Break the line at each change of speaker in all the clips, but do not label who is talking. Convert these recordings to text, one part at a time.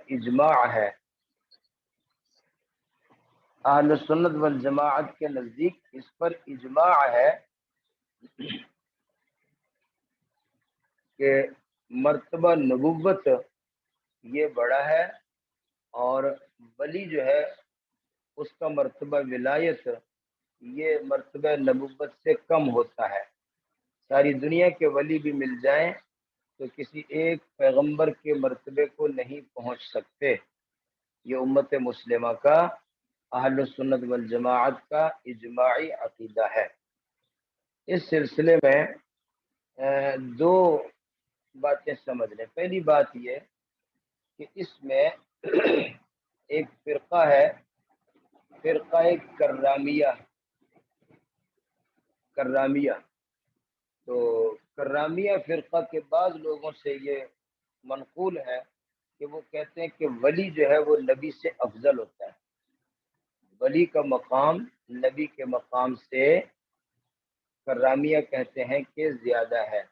اجماع ہے، اہل سنت والجماعت کے نزدیک اس پر اجماع ہے کہ مرتبہ نبوت یہ بڑا ہے، اور ولی جو ہے اس کا مرتبہ ولایت یہ مرتبہ نبوت سے کم ہوتا ہے۔ ساری دنیا کے ولی بھی مل جائیں تو کسی ایک پیغمبر کے مرتبے کو نہیں پہنچ سکتے۔ یہ امت مسلمہ کا، اہل سنت والجماعت کا اجماعی عقیدہ ہے۔ اس سلسلے میں دو باتیں سمجھ لیں۔ پہلی بات یہ کہ اس میں ایک فرقہ ہے، فرقہ کرامیہ۔ تو کرامیہ فرقہ کے بعض لوگوں سے یہ منقول ہے کہ وہ کہتے ہیں کہ ولی جو ہے وہ نبی سے افضل ہوتا ہے، ولی کا مقام نبی کے مقام سے کرامیہ کہتے ہیں کہ زیادہ ہے۔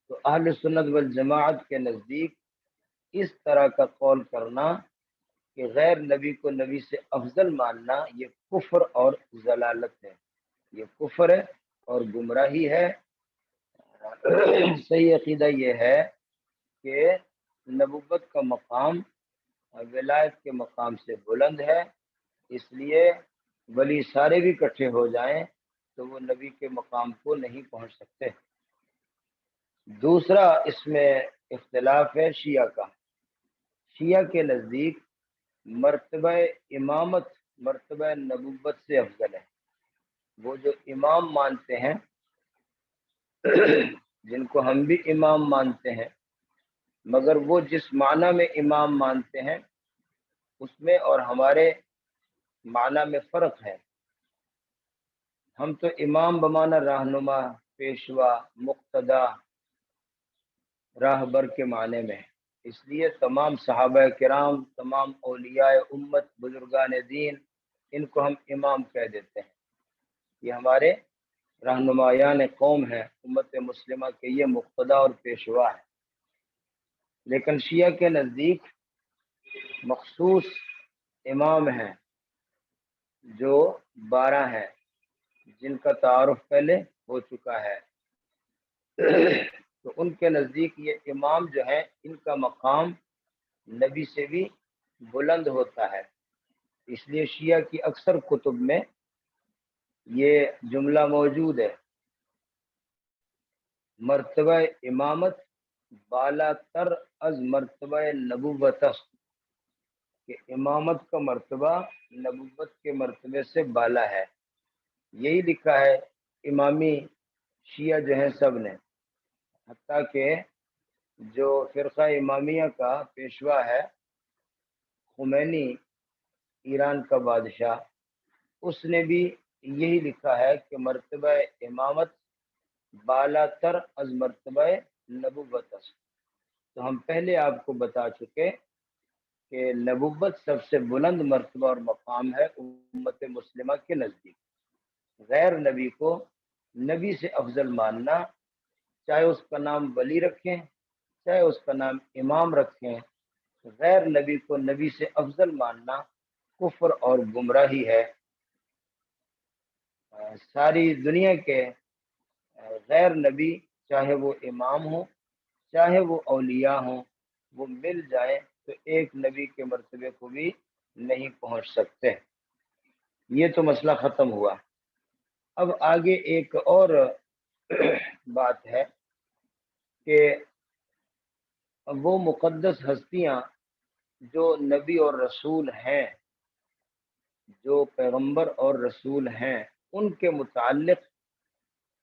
تو اہل سنت والجماعت کے نزدیک اس طرح کا قول کرنا کہ غیر نبی کو نبی سے افضل ماننا یہ کفر اور ضلالت ہے، یہ کفر ہے اور گمراہی ہے۔ صحیح عقیدہ یہ ہے کہ نبوت کا مقام ولایت کے مقام سے بلند ہے، اس لیے ولی سارے بھی اکٹھے ہو جائیں تو وہ نبی کے مقام کو نہیں پہنچ سکتے۔ دوسرا اس میں اختلاف ہے شیعہ کا۔ شیعہ کے نزدیک مرتبہ امامت مرتبہ نبوت سے افضل ہے۔ وہ جو امام مانتے ہیں، جن کو ہم بھی امام مانتے ہیں، مگر وہ جس معنی میں امام مانتے ہیں اس میں اور ہمارے معنی میں فرق ہے۔ ہم تو امام بمانا رہنما، پیشوا، مقتدا، راہبر کے معنی میں، اس لیے تمام صحابہ کرام، تمام اولیاء امت، بزرگان دین، ان کو ہم امام کہہ دیتے ہیں۔ یہ ہمارے رہنمایان قوم ہے، امت مسلمہ کے یہ مقتدا اور پیشوا ہے۔ لیکن شیعہ کے نزدیک مخصوص امام ہیں جو 12 ہیں، جن کا تعارف پہلے ہو چکا ہے۔ تو ان کے نزدیک یہ امام جو ہے ان کا مقام نبی سے بھی بلند ہوتا ہے۔ اس لیے شیعہ کی اکثر کتب میں یہ جملہ موجود ہے، مرتبہ امامت بالا تر از مرتبہ نبوت است، کہ امامت کا مرتبہ نبوت کے مرتبے سے بالا ہے۔ یہی لکھا ہے امامی شیعہ جو ہیں سب نے، حتیٰ کہ جو فرقہ امامیہ کا پیشوا ہے خمینی، ایران کا بادشاہ، اس نے بھی یہی لکھا ہے کہ مرتبہ امامت بالا تر از مرتبہ نبوت است۔ تو ہم پہلے آپ کو بتا چکے کہ نبوت سب سے بلند مرتبہ اور مقام ہے امت مسلمہ کے نزدیک۔ غیر نبی کو نبی سے افضل ماننا، چاہے اس کا نام ولی رکھیں چاہے اس کا نام امام رکھیں، غیر نبی کو نبی سے افضل ماننا کفر اور گمراہی ہے۔ ساری دنیا کے غیر نبی، چاہے وہ امام ہوں چاہے وہ اولیاء ہوں، وہ مل جائیں تو ایک نبی کے مرتبے کو بھی نہیں پہنچ سکتے۔ یہ تو مسئلہ ختم ہوا۔ اب آگے ایک اور بات ہے کہ وہ مقدس ہستیاں جو نبی اور رسول ہیں، جو پیغمبر اور رسول ہیں، ان کے متعلق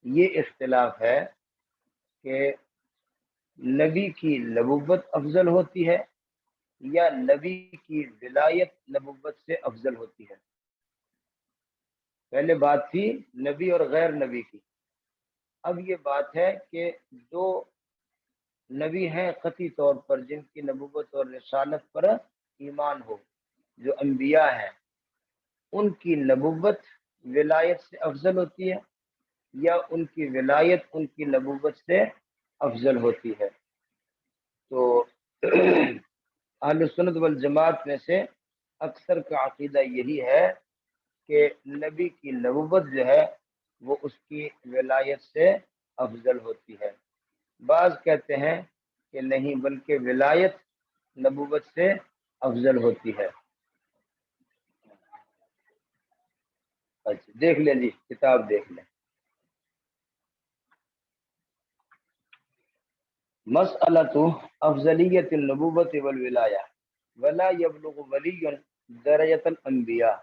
یہ اختلاف ہے کہ نبی کی نبوت افضل ہوتی ہے یا نبی کی ولایت نبوت سے افضل ہوتی ہے۔ پہلے بات تھی نبی اور غیر نبی کی، اب یہ بات ہے کہ جو نبی ہیں قطعی طور پر، جن کی نبوت اور رسالت پر ایمان ہو، جو انبیاء ہیں، ان کی نبوت ولایت سے افضل ہوتی ہے یا ان کی ولایت ان کی نبوت سے افضل ہوتی ہے؟ تو اہل سنت والجماعت میں سے اکثر کا عقیدہ یہی ہے کہ نبی کی نبوت جو ہے وہ اس کی ولایت سے افضل ہوتی ہے۔ بعض کہتے ہیں کہ نہیں، بلکہ ولایت نبوت سے افضل ہوتی ہے۔ اچھا دیکھ لیں جی، کتاب دیکھ لیں۔ مسئلۃ افضلیت النبوت والولایہ ولا یبلغ ولی درجۃ الانبیاء،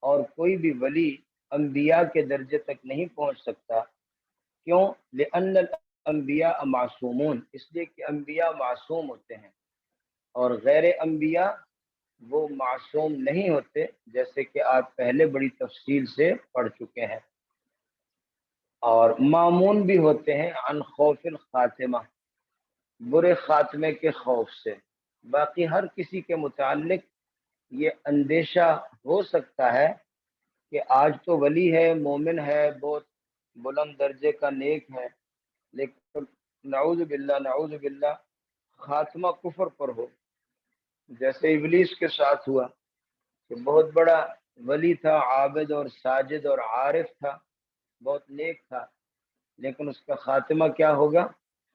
اور کوئی بھی ولی انبیاء کے درجے تک نہیں پہنچ سکتا۔ کیوں؟ لأن الانبیاء معصومون، اس لیے کہ انبیاء معصوم ہوتے ہیں، اور غیر انبیاء وہ معصوم نہیں ہوتے، جیسے کہ آپ پہلے بڑی تفصیل سے پڑھ چکے ہیں۔ اور معمون بھی ہوتے ہیں عن خوف الخاتمہ، برے خاتمے کے خوف سے۔ باقی ہر کسی کے متعلق یہ اندیشہ ہو سکتا ہے کہ آج تو ولی ہے، مومن ہے، بہت بلند درجے کا نیک ہے، لیکن نعوذ باللہ خاتمہ کفر پر ہو، جیسے ابلیس کے ساتھ ہوا کہ بہت بڑا ولی تھا، عابد اور ساجد اور عارف تھا، بہت نیک تھا، لیکن اس کا خاتمہ کیا ہوگا؟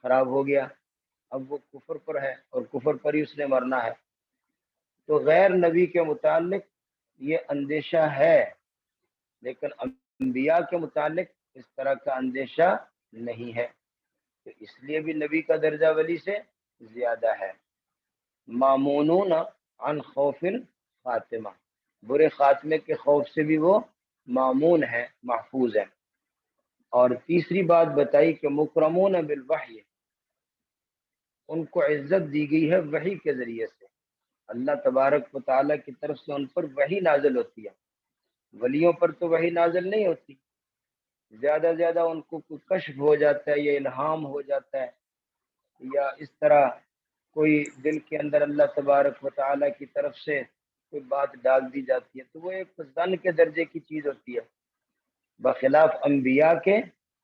خراب ہو گیا۔ اب وہ کفر پر ہے اور کفر پر ہی اس نے مرنا ہے۔ تو غیر نبی کے متعلق یہ اندیشہ ہے، لیکن انبیاء کے متعلق اس طرح کا اندیشہ نہیں ہے، تو اس لیے بھی نبی کا درجہ ولی سے زیادہ ہے۔ معمونون عن خوف الخاتمہ، برے خاتمے کے خوف سے بھی وہ معمون ہے، محفوظ ہے۔ اور تیسری بات بتائی کہ مکرمون بالوحی، ان کو عزت دی گئی ہے وحی کے ذریعے سے، اللہ تبارک و تعالیٰ کی طرف سے ان پر وحی نازل ہوتی ہے۔ ولیوں پر تو وحی نازل نہیں ہوتی، زیادہ زیادہ ان کو کوئی کشف ہو جاتا ہے یا الہام ہو جاتا ہے، یا اس طرح کوئی دل کے اندر اللہ تبارک و تعالیٰ کی طرف سے کوئی بات ڈال دی جاتی ہے، تو وہ ایک ظن کے درجے کی چیز ہوتی ہے۔ بخلاف انبیاء کے،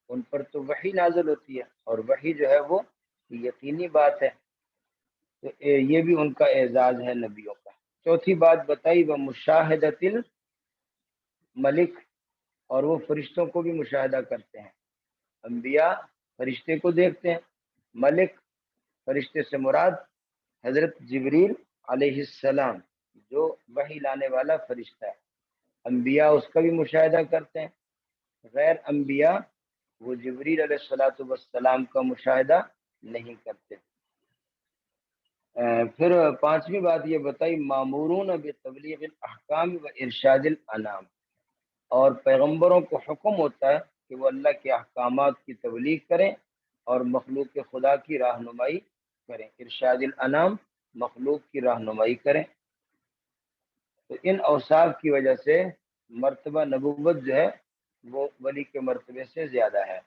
ان پر تو وحی نازل ہوتی ہے، اور وحی جو ہے وہ یقینی بات ہے، تو یہ بھی ان کا اعزاز ہے نبیوں کا۔ چوتھی بات بتائی وہ مشاہدۃ الملک، اور وہ فرشتوں کو بھی مشاہدہ کرتے ہیں۔ انبیاء فرشتے کو دیکھتے ہیں، ملک فرشتے سے مراد حضرت جبریل علیہ السلام، جو وحی لانے والا فرشتہ ہے، انبیاء اس کا بھی مشاہدہ کرتے ہیں۔ غیر انبیاء وہ جبریل علیہ السلام کا مشاہدہ نہیں کرتے۔ پھر پانچویں بات یہ بتائی مامورون بتبلیغ الاحکام و ارشاد الانام، اور پیغمبروں کو حکم ہوتا ہے کہ وہ اللہ کے احکامات کی تبلیغ کریں اور مخلوق خدا کی رہنمائی کریں، ارشاد الانام، مخلوق کی رہنمائی کریں۔ تو ان اوصاف کی وجہ سے مرتبہ نبوت جو ہے وہ ولی کے مرتبے سے زیادہ ہے،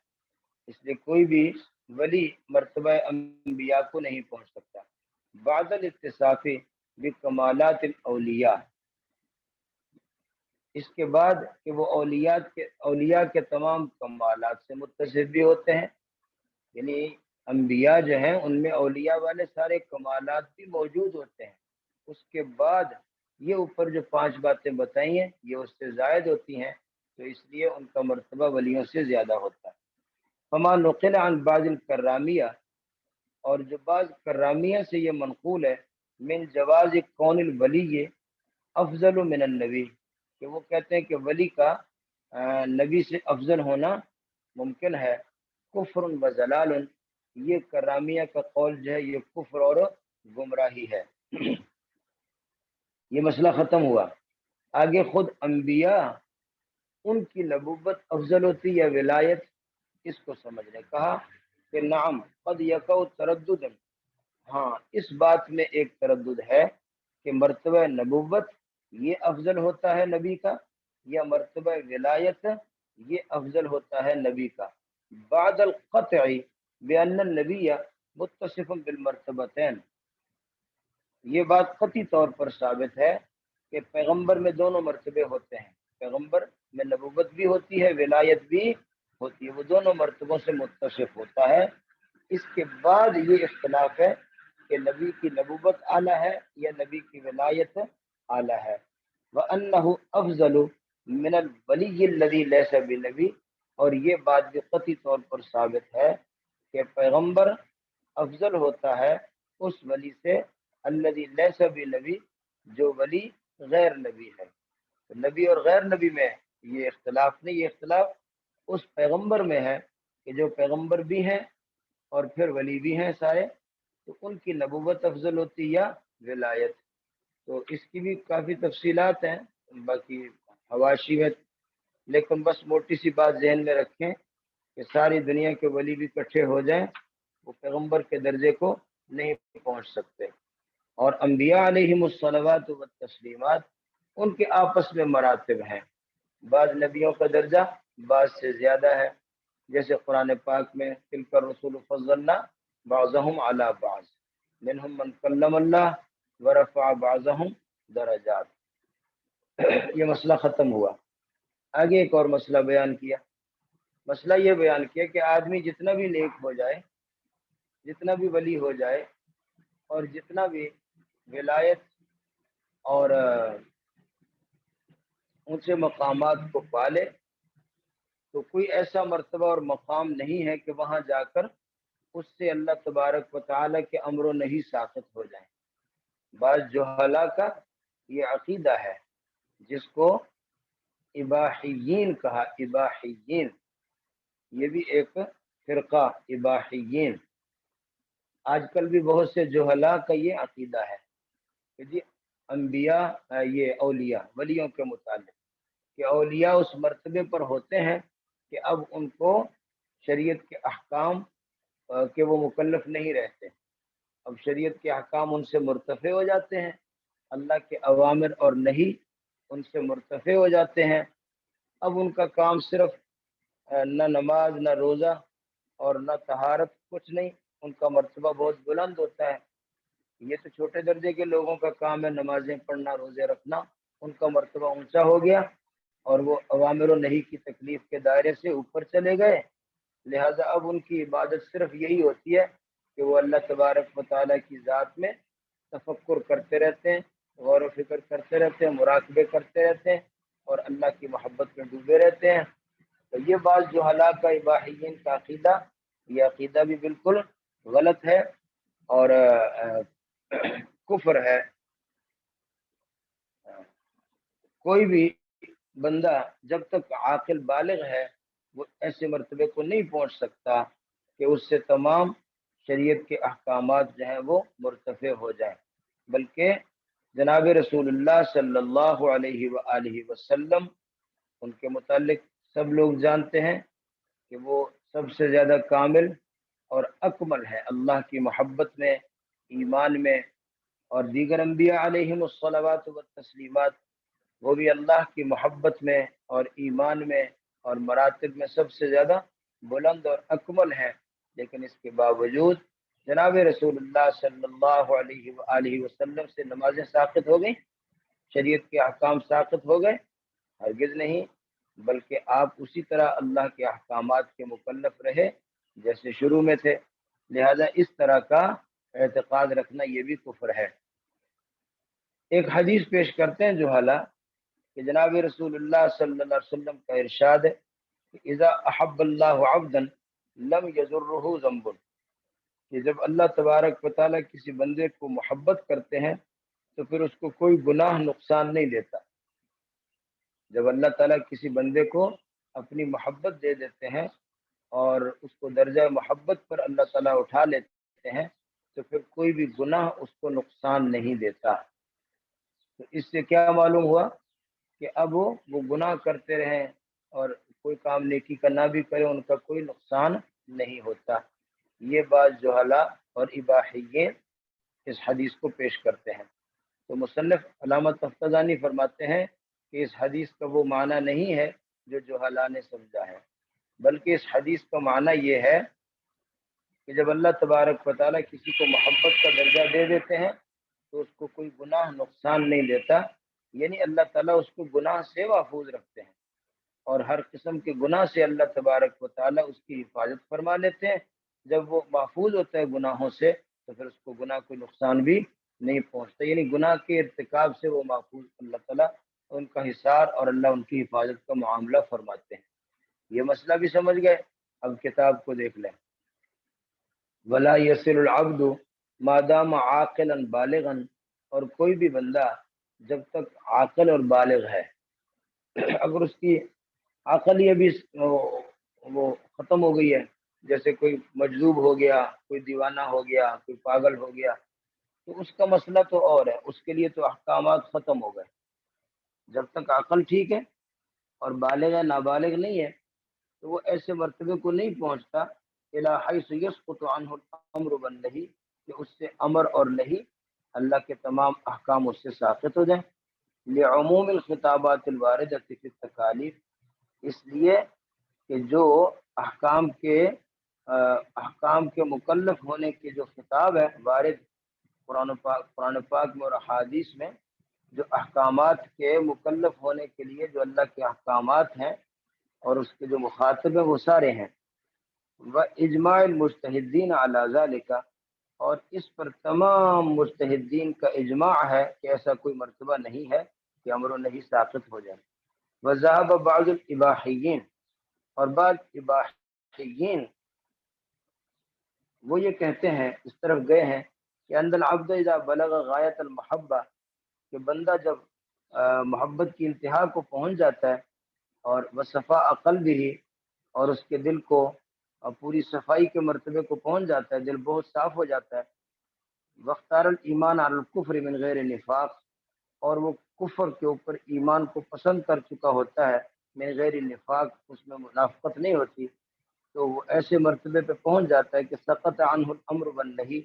اس لیے کوئی بھی ولی مرتبہ انبیاء کو نہیں پہنچ سکتا۔ بعد الاتصاف بکمالات الاولیاء، اس کے بعد کہ وہ اولیاء کے تمام کمالات سے متصف بھی ہوتے ہیں، یعنی انبیاء جو ہیں ان میں اولیاء والے سارے کمالات بھی موجود ہوتے ہیں، اس کے بعد یہ اوپر جو پانچ باتیں بتائی ہیں یہ اس سے زائد ہوتی ہیں، تو اس لیے ان کا مرتبہ ولیوں سے زیادہ ہوتا ہے۔ فما نقل عن بعض الکرامیہ، اور جو بعض کرامیہ سے یہ منقول ہے، من جواز کون الولی افضل من النبی، کہ وہ کہتے ہیں کہ ولی کا نبی سے افضل ہونا ممکن ہے۔ کفر و ضلال، یہ کرامیہ کا قول جو ہے یہ کفر اور گمراہی ہے۔ یہ مسئلہ ختم ہوا۔ آگے خود انبیاء ان کی نبوت افضل ہوتی یا ولایت، اس کو سمجھنے کہا کہ نعم قد یقع تردد، ہاں اس بات میں ایک تردد ہے کہ مرتبہ نبوت یہ افضل ہوتا ہے نبی کا، یا مرتبہ ولایت یہ افضل ہوتا ہے نبی کا، بعد القطع بأن النبی متصف بالمرتبتین، یہ بات قطعی طور پر ثابت ہے کہ پیغمبر میں دونوں مرتبے ہوتے ہیں، پیغمبر میں نبوت بھی ہوتی ہے، ولایت بھی ہوتی ہے، وہ دونوں مرتبوں سے متصف ہوتا ہے۔ اس کے بعد یہ اختلاف ہے کہ نبی کی نبوت اعلیٰ ہے یا نبی کی ولایت اعلیٰ ہے۔ وَأَنَّهُ أَفْضَلُ مِنَ الْوَلِيِّ الَّذِي لَيْسَ بِنَبِيٍّ، اور یہ بات بھی قطعی طور پر ثابت ہے کہ پیغمبر افضل ہوتا ہے اس ولی سے الذی لیس بنبی، جو ولی غیر نبی ہے۔ نبی اور غیر نبی میں یہ اختلاف نہیں، یہ اختلاف اس پیغمبر میں ہے کہ جو پیغمبر بھی ہیں اور پھر ولی بھی ہیں سارے، تو ان کی نبوت افضل ہوتی یا ولایت۔ تو اس کی بھی کافی تفصیلات ہیں باقی حواشی میں، لیکن بس موٹی سی بات ذہن میں رکھیں کہ ساری دنیا کے ولی بھی اکٹھے ہو جائیں وہ پیغمبر کے درجے کو نہیں پہنچ سکتے۔ اور انبیاء علیہم الصلوات والتسلیمات ان کے آپس میں مراتب ہیں، بعض نبیوں کا درجہ بعض سے زیادہ ہے، جیسے قرآن پاک میں تلک الرسول فضلنا بعضهم علی بعض منہم من کلم اللہ ورفع بعضهم درجات۔ یہ مسئلہ ختم ہوا۔ آگے ایک اور مسئلہ بیان کیا، مسئلہ یہ بیان کیا کہ آدمی جتنا بھی نیک ہو جائے، جتنا بھی ولی ہو جائے اور جتنا بھی ولایت اور اونچے مقامات کو پالے، تو کوئی ایسا مرتبہ اور مقام نہیں ہے کہ وہاں جا کر اس سے اللہ تبارک و تعالیٰ کے امر و نہی ساقط ہو جائیں۔ بعض جہلا کا یہ عقیدہ ہے جس کو اباحیین کہا، اباحیین، یہ بھی ایک فرقہ اباحیین۔ آج کل بھی بہت سے جہلا کا یہ عقیدہ ہے کہ جی انبیاء، یہ اولیاء ولیوں کے متعلق کہ اولیاء اس مرتبے پر ہوتے ہیں کہ اب ان کو شریعت کے احکام کہ وہ مکلف نہیں رہتے، اب شریعت کے احکام ان سے مرتفع ہو جاتے ہیں، اللہ کے اوامر اور نہی ان سے مرتفع ہو جاتے ہیں۔ اب ان کا کام صرف نہ نماز نہ روزہ اور نہ طہارت، کچھ نہیں، ان کا مرتبہ بہت بلند ہوتا ہے۔ یہ تو چھوٹے درجے کے لوگوں کا کام ہے، نمازیں پڑھنا، روزے رکھنا، ان کا مرتبہ اونچا ہو گیا اور وہ اوامر و نہی کی تکلیف کے دائرے سے اوپر چلے گئے، لہذا اب ان کی عبادت صرف یہی ہوتی ہے کہ وہ اللہ تبارک و تعالیٰ کی ذات میں تفکر کرتے رہتے ہیں، غور و فکر کرتے رہتے ہیں، مراقبے کرتے رہتے ہیں اور اللہ کی محبت میں ڈوبے رہتے ہیں۔ تو یہ بعض جہلا کا اباحیین کا عقیدہ، یہ عقیدہ بھی بالکل غلط ہے اور کفر ہے۔ کوئی بھی بندہ جب تک عاقل بالغ ہے وہ ایسے مرتبے کو نہیں پہنچ سکتا کہ اس سے تمام شریعت کے احکامات جو ہیں وہ مرتفع ہو جائیں، بلکہ جناب رسول اللہ صلی اللہ علیہ وآلہ وسلم، ان کے متعلق سب لوگ جانتے ہیں کہ وہ سب سے زیادہ کامل اور اکمل ہے اللہ کی محبت میں، ایمان میں، اور دیگر انبیاء علیہم الصلوات والتسلیمات وہ بھی اللہ کی محبت میں اور ایمان میں اور مراتب میں سب سے زیادہ بلند اور اکمل ہے، لیکن اس کے باوجود جناب رسول اللہ صلی اللہ علیہ وآلہ وسلم سے نمازیں ساقط ہو گئیں، شریعت کے احکام ساقط ہو گئے؟ ہرگز نہیں، بلکہ آپ اسی طرح اللہ کے احکامات کے مکلف رہے جیسے شروع میں تھے، لہذا اس طرح کا اعتقاد رکھنا یہ بھی کفر ہے۔ ایک حدیث پیش کرتے ہیں جہلا کہ جناب رسول اللہ صلی اللہ علیہ وسلم کا ارشاد ہے کہ اذا احب اللہ عبدا لم یضرہ ذنب، کہ جب اللہ تبارک و تعالیٰ کسی بندے کو محبت کرتے ہیں تو پھر اس کو کوئی گناہ نقصان نہیں دیتا۔ جب اللہ تعالیٰ کسی بندے کو اپنی محبت دے دیتے ہیں اور اس کو درجہ محبت پر اللہ تعالیٰ اٹھا لیتے ہیں تو پھر کوئی بھی گناہ اس کو نقصان نہیں دیتا۔ تو اس سے کیا معلوم ہوا کہ اب وہ گناہ کرتے رہیں اور کوئی کام نیکی کا نہ بھی کرے ان کا کوئی نقصان نہیں ہوتا۔ یہ بعض جہلا اور اباحیین اس حدیث کو پیش کرتے ہیں۔ تو مصنف علامہ تفتزانی فرماتے ہیں کہ اس حدیث کا وہ معنی نہیں ہے جو جہلا نے سمجھا ہے، بلکہ اس حدیث کا معنی یہ ہے کہ جب اللہ تبارک و تعالیٰ کسی کو محبت کا درجہ دے دیتے ہیں تو اس کو کوئی گناہ نقصان نہیں دیتا، یعنی اللہ تعالیٰ اس کو گناہ سے محفوظ رکھتے ہیں اور ہر قسم کے گناہ سے اللہ تبارک و تعالیٰ اس کی حفاظت فرما لیتے ہیں۔ جب وہ محفوظ ہوتا ہے گناہوں سے تو پھر اس کو گناہ کوئی نقصان بھی نہیں پہنچتا، یعنی گناہ کے ارتکاب سے وہ محفوظ اللہ تعالیٰ ان کا حصار اور اللہ ان کی حفاظت کا معاملہ فرماتے ہیں۔ یہ مسئلہ بھی سمجھ گئے؟ اب کتاب کو دیکھ لیں۔ ولا یسر العبد ما دام عاقلا بالغا، اور کوئی بھی بندہ جب تک عاقل اور بالغ ہے، اگر اس کی عقل یہ بھی وہ ختم ہو گئی ہے، جیسے کوئی مجذوب ہو گیا، کوئی دیوانہ ہو گیا، کوئی پاگل ہو گیا، تو اس کا مسئلہ تو اور ہے، اس کے لیے تو احکامات ختم ہو گئے۔ جب تک عقل ٹھیک ہے اور بالغ ہے، نابالغ نہیں ہے، تو وہ ایسے مرتبے کو نہیں پہنچتا الی حیث یسقط عنہ الامر والنہی، کہ اس سے امر اور نہی، اللہ کے تمام احکام اس سے ساقط ہو جائیں۔ لعموم الخطابات الواردۃ فی التکالیف، اس لیے کہ جو احکام کے مکلف ہونے کے جو خطاب ہے وارد قرآن پاک میں اور احادیث میں، جو احکامات کے مکلف ہونے کے لیے جو اللہ کے احکامات ہیں اور اس کے جو مخاطب ہیں وہ سارے ہیں۔ وہ اجماع المجتہدین علی ذالک، اور اس پر تمام مجتہدین کا اجماع ہے کہ ایسا کوئی مرتبہ نہیں ہے کہ امر و نہی ساقط ہو جائے۔ وذهب بعض الاباحیین، اور بعض اباحیین وہ یہ کہتے ہیں، اس طرف گئے ہیں کہ ان العبد اذا بلغ غایت المحبہ، کہ بندہ جب محبت کی انتہا کو پہنچ جاتا ہے، اور وصفاء قلبہ، اور اس کے دل کو پوری صفائی کے مرتبے کو پہنچ جاتا ہے، دل بہت صاف ہو جاتا ہے، واختار الایمان علی الکفر من غیر نفاق، اور وہ کفر کے اوپر ایمان کو پسند کر چکا ہوتا ہے، من غیر نفاق، اس میں منافقت نہیں ہوتی، تو وہ ایسے مرتبے پہ پہنچ جاتا ہے کہ سقط عنہ الامر والنہی،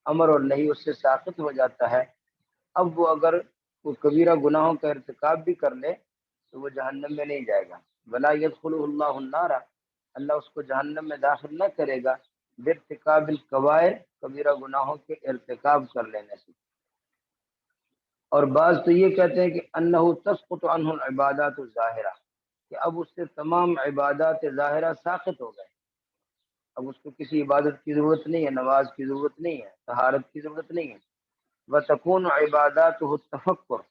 امر اور نہی اس سے ساقط ہو جاتا ہے۔ اب وہ اگر کوئی کبیرہ گناہوں کا ارتکاب بھی کر لے تو وہ جہنم میں نہیں جائے گا۔ ولا يدخلہ اللہ النار، اللہ اس کو جہنم میں داخل نہ کرے گا، بارتکاب الکبائر، کبیرہ گناہوں کے ارتکاب کر لینے سے۔ اور بعض تو یہ کہتے ہیں کہ انہ تسقط عنہ العبادات الظاہرہ، کہ اب اس سے تمام عبادات ظاہرہ ساقط ہو گئے، اب اس کو کسی عبادت کی ضرورت نہیں ہے، نماز کی ضرورت نہیں ہے، طہارت کی ضرورت نہیں ہے۔ وتکون عباداتہ التفکر،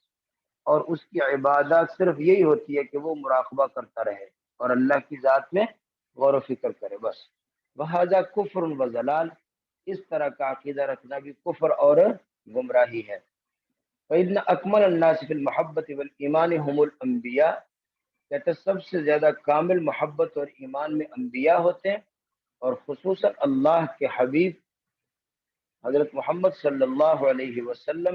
اور اس کی عبادات صرف یہی ہوتی ہے کہ وہ مراقبہ کرتا رہے اور اللہ کی ذات میں غور و فکر کرے، بس۔ وہذا کفر و ضلال، اس طرح کا عقیدہ رکھنا بھی کفر اور گمراہی ہے۔ فإن اکمل الناس فی المحبت والایمان هم الانبیاء، کہتے سب سے زیادہ کامل محبت اور ایمان میں انبیاء ہوتے ہیں، اور خصوصاً اللہ کے حبیب حضرت محمد صلی اللہ علیہ وسلم،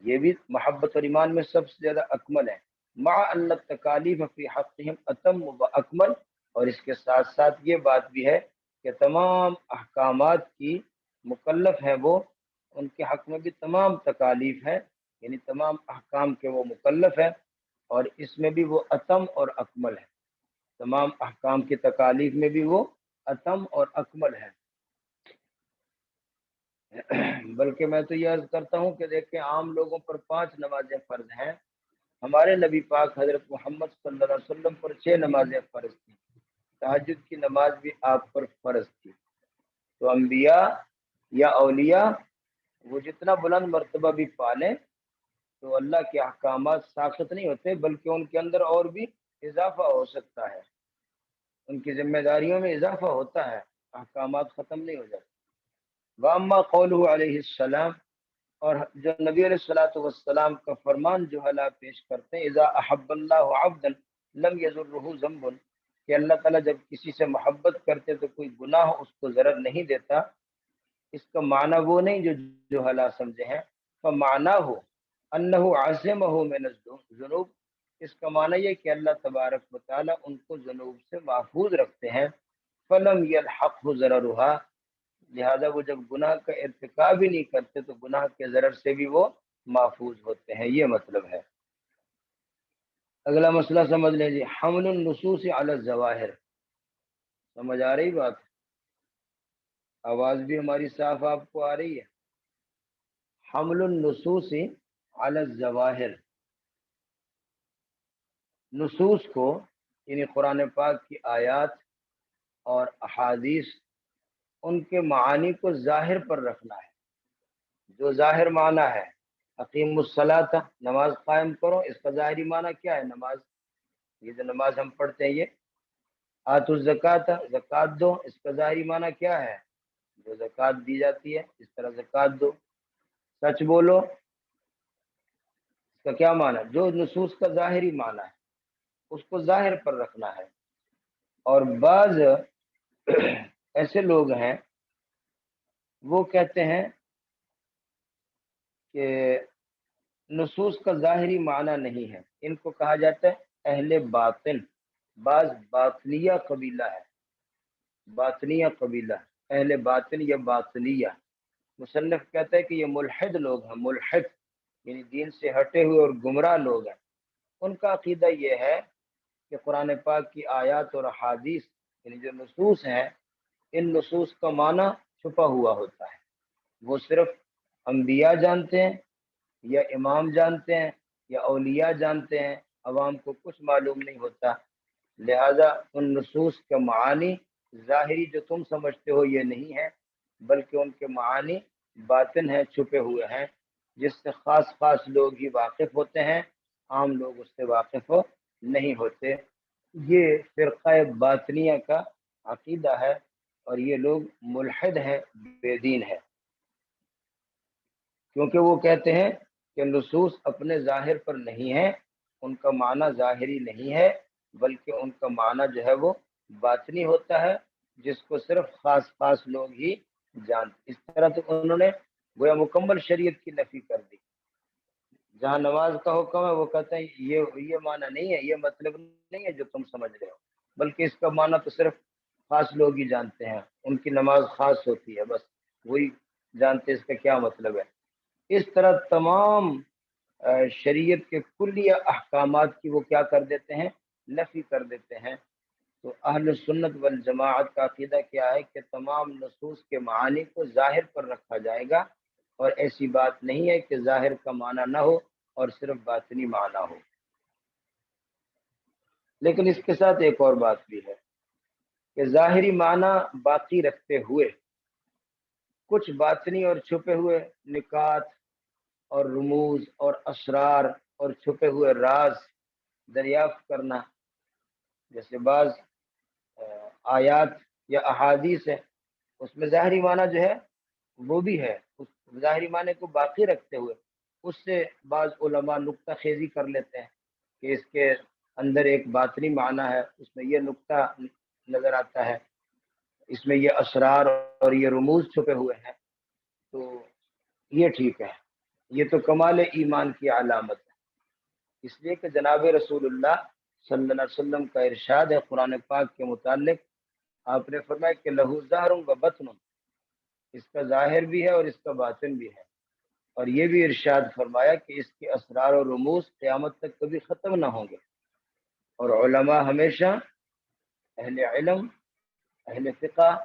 یہ بھی محبت اور ایمان میں سب سے زیادہ اکمل ہے۔ مع ان التکالیف فی حقہم اتم و اکمل، اور اس کے ساتھ ساتھ یہ بات بھی ہے کہ تمام احکامات کی مکلف ہے وہ، ان کے حق میں بھی تمام تکالیف ہیں، یعنی تمام احکام کے وہ مکلف ہے، اور اس میں بھی وہ اتم اور اکمل ہے، تمام احکام کی تکالیف میں بھی وہ اتم اور اکمل ہے۔ بلکہ میں تو یہ عرض کرتا ہوں کہ دیکھیں، عام لوگوں پر 5 نمازیں فرض ہیں، ہمارے نبی پاک حضرت محمد صلی اللہ علیہ وسلم پر 6 نمازیں فرض تھیں، تہجد کی نماز بھی آپ پر فرض تھی۔ تو انبیاء یا اولیاء وہ جتنا بلند مرتبہ بھی پالیں تو اللہ کے احکامات ساقط نہیں ہوتے، بلکہ ان کے اندر اور بھی اضافہ ہو سکتا ہے، ان کی ذمہ داریوں میں اضافہ ہوتا ہے، احکامات ختم نہیں ہو جاتے۔ واما قولہ علیہ السلام، اور جو نبی علیہ الصلوۃ والسلام کا فرمان جو حالات پیش کرتے ہیں، اذا احب اللہ عبدا لم یضرہ ذنب، کہ اللہ تعالیٰ جب کسی سے محبت کرتے تو کوئی گناہ اس کو ضرر نہیں دیتا، اس کا معنی وہ نہیں جو حالات سمجھے ہیں، فمعنہ ہو انہ عصمہ من الذنوب، اس کا معنی یہ کہ اللہ تبارک و تعالیٰ ان کو ذنوب سے محفوظ رکھتے ہیں، فلم یلحقہ ضررھا، لہذا وہ جب گناہ کا ارتکاب ہی نہیں کرتے تو گناہ کے ضرر سے بھی وہ محفوظ ہوتے ہیں، یہ مطلب ہے۔ اگلا مسئلہ سمجھ لیں جی، حمل النصوص علی الظواہر، سمجھ آ رہی بات؟ آواز بھی ہماری صاف آپ کو آ رہی ہے؟ حمل النصوص علی الظواہر، نصوص کو یعنی قرآن پاک کی آیات اور احادیث، ان کے معانی کو ظاہر پر رکھنا ہے، جو ظاہر معنی ہے اقیم الصلاۃ، نماز قائم کرو، اس کا ظاہری معنی کیا ہے؟ نماز، یہ جو نماز ہم پڑھتے ہیں یہ۔ آت الزکات، زکات دو، اس کا ظاہری معنی کیا ہے؟ جو زکات دی جاتی ہے اس طرح زکات دو۔ سچ بولو، اس کا کیا معنی؟ جو نصوص کا ظاہری معنی ہے اس کو ظاہر پر رکھنا ہے۔ اور بعض ایسے لوگ ہیں وہ کہتے ہیں کہ نصوص کا ظاہری معنی نہیں ہے، ان کو کہا جاتا ہے اہل باطن۔ بعض باطنیہ قبیلہ ہے، باطنیہ قبیلہ، اہل باطن یا باطنیہ۔ مصنف کہتا ہے کہ یہ ملحد لوگ ہیں، ملحد یعنی دین سے ہٹے ہوئے اور گمراہ لوگ ہیں۔ ان کا عقیدہ یہ ہے کہ قرآن پاک کی آیات اور احادیث یعنی جو نصوص ہیں، ان نصوص کا معنی چھپا ہوا ہوتا ہے، وہ صرف انبیاء جانتے ہیں یا امام جانتے ہیں یا اولیاء جانتے ہیں، عوام کو کچھ معلوم نہیں ہوتا۔ لہذا ان نصوص کے معانی ظاہری جو تم سمجھتے ہو یہ نہیں ہے، بلکہ ان کے معانی باطن ہیں، چھپے ہوئے ہیں، جس سے خاص خاص لوگ ہی واقف ہوتے ہیں، عام لوگ اس سے واقف نہیں ہوتے۔ یہ فرقہ باطنیہ کا عقیدہ ہے، اور یہ لوگ ملحد ہیں، بے دین ہے، کیونکہ وہ کہتے ہیں کہ نصوص اپنے ظاہر پر نہیں ہیں، ان کا معنی ظاہری نہیں ہے، بلکہ ان کا معنی جو ہے وہ باطنی ہوتا ہے، جس کو صرف خاص خاص لوگ ہی جانتے۔ اس طرح تو انہوں نے گویا مکمل شریعت کی نفی کر دی۔ جہاں نماز کا حکم ہے وہ کہتے ہیں یہ معنی نہیں ہے، یہ مطلب نہیں ہے جو تم سمجھ رہے ہو، بلکہ اس کا معنی تو صرف خاص لوگ ہی جانتے ہیں، ان کی نماز خاص ہوتی ہے، بس وہی جانتے اس کا کیا مطلب ہے۔ اس طرح تمام شریعت کے کلیہ احکامات کی وہ کیا کر دیتے ہیں؟ نفی کر دیتے ہیں۔ تو اہل سنت والجماعت کا عقیدہ کیا ہے کہ تمام نصوص کے معانی کو ظاہر پر رکھا جائے گا، اور ایسی بات نہیں ہے کہ ظاہر کا معنی نہ ہو اور صرف باطنی معنی ہو۔ لیکن اس کے ساتھ ایک اور بات بھی ہے کہ ظاہری معنی باقی رکھتے ہوئے کچھ باطنی اور چھپے ہوئے نکات اور رموز اور اسرار اور چھپے ہوئے راز دریافت کرنا، جیسے بعض آیات یا احادیث ہے، اس میں ظاہری معنی جو ہے وہ بھی ہے، اس ظاہری معنی کو باقی رکھتے ہوئے اس سے بعض علماء نکتہ خیزی کر لیتے ہیں کہ اس کے اندر ایک باطنی معنی ہے، اس میں یہ نکتہ نظر آتا ہے، اس میں یہ اسرار اور یہ رموز چھپے ہوئے ہیں، تو یہ ٹھیک ہے، یہ تو کمال ایمان کی علامت ہے۔ اس لیے کہ جناب رسول اللہ صلی اللہ علیہ وسلم کا ارشاد ہے قرآن پاک کے متعلق، آپ نے فرمایا کہ لہو ظاہر و بطن، اس کا ظاہر بھی ہے اور اس کا باطن بھی ہے، اور یہ بھی ارشاد فرمایا کہ اس کے اسرار و رموز قیامت تک کبھی ختم نہ ہوں گے، اور علماء ہمیشہ، اہل علم، اہل فقہ،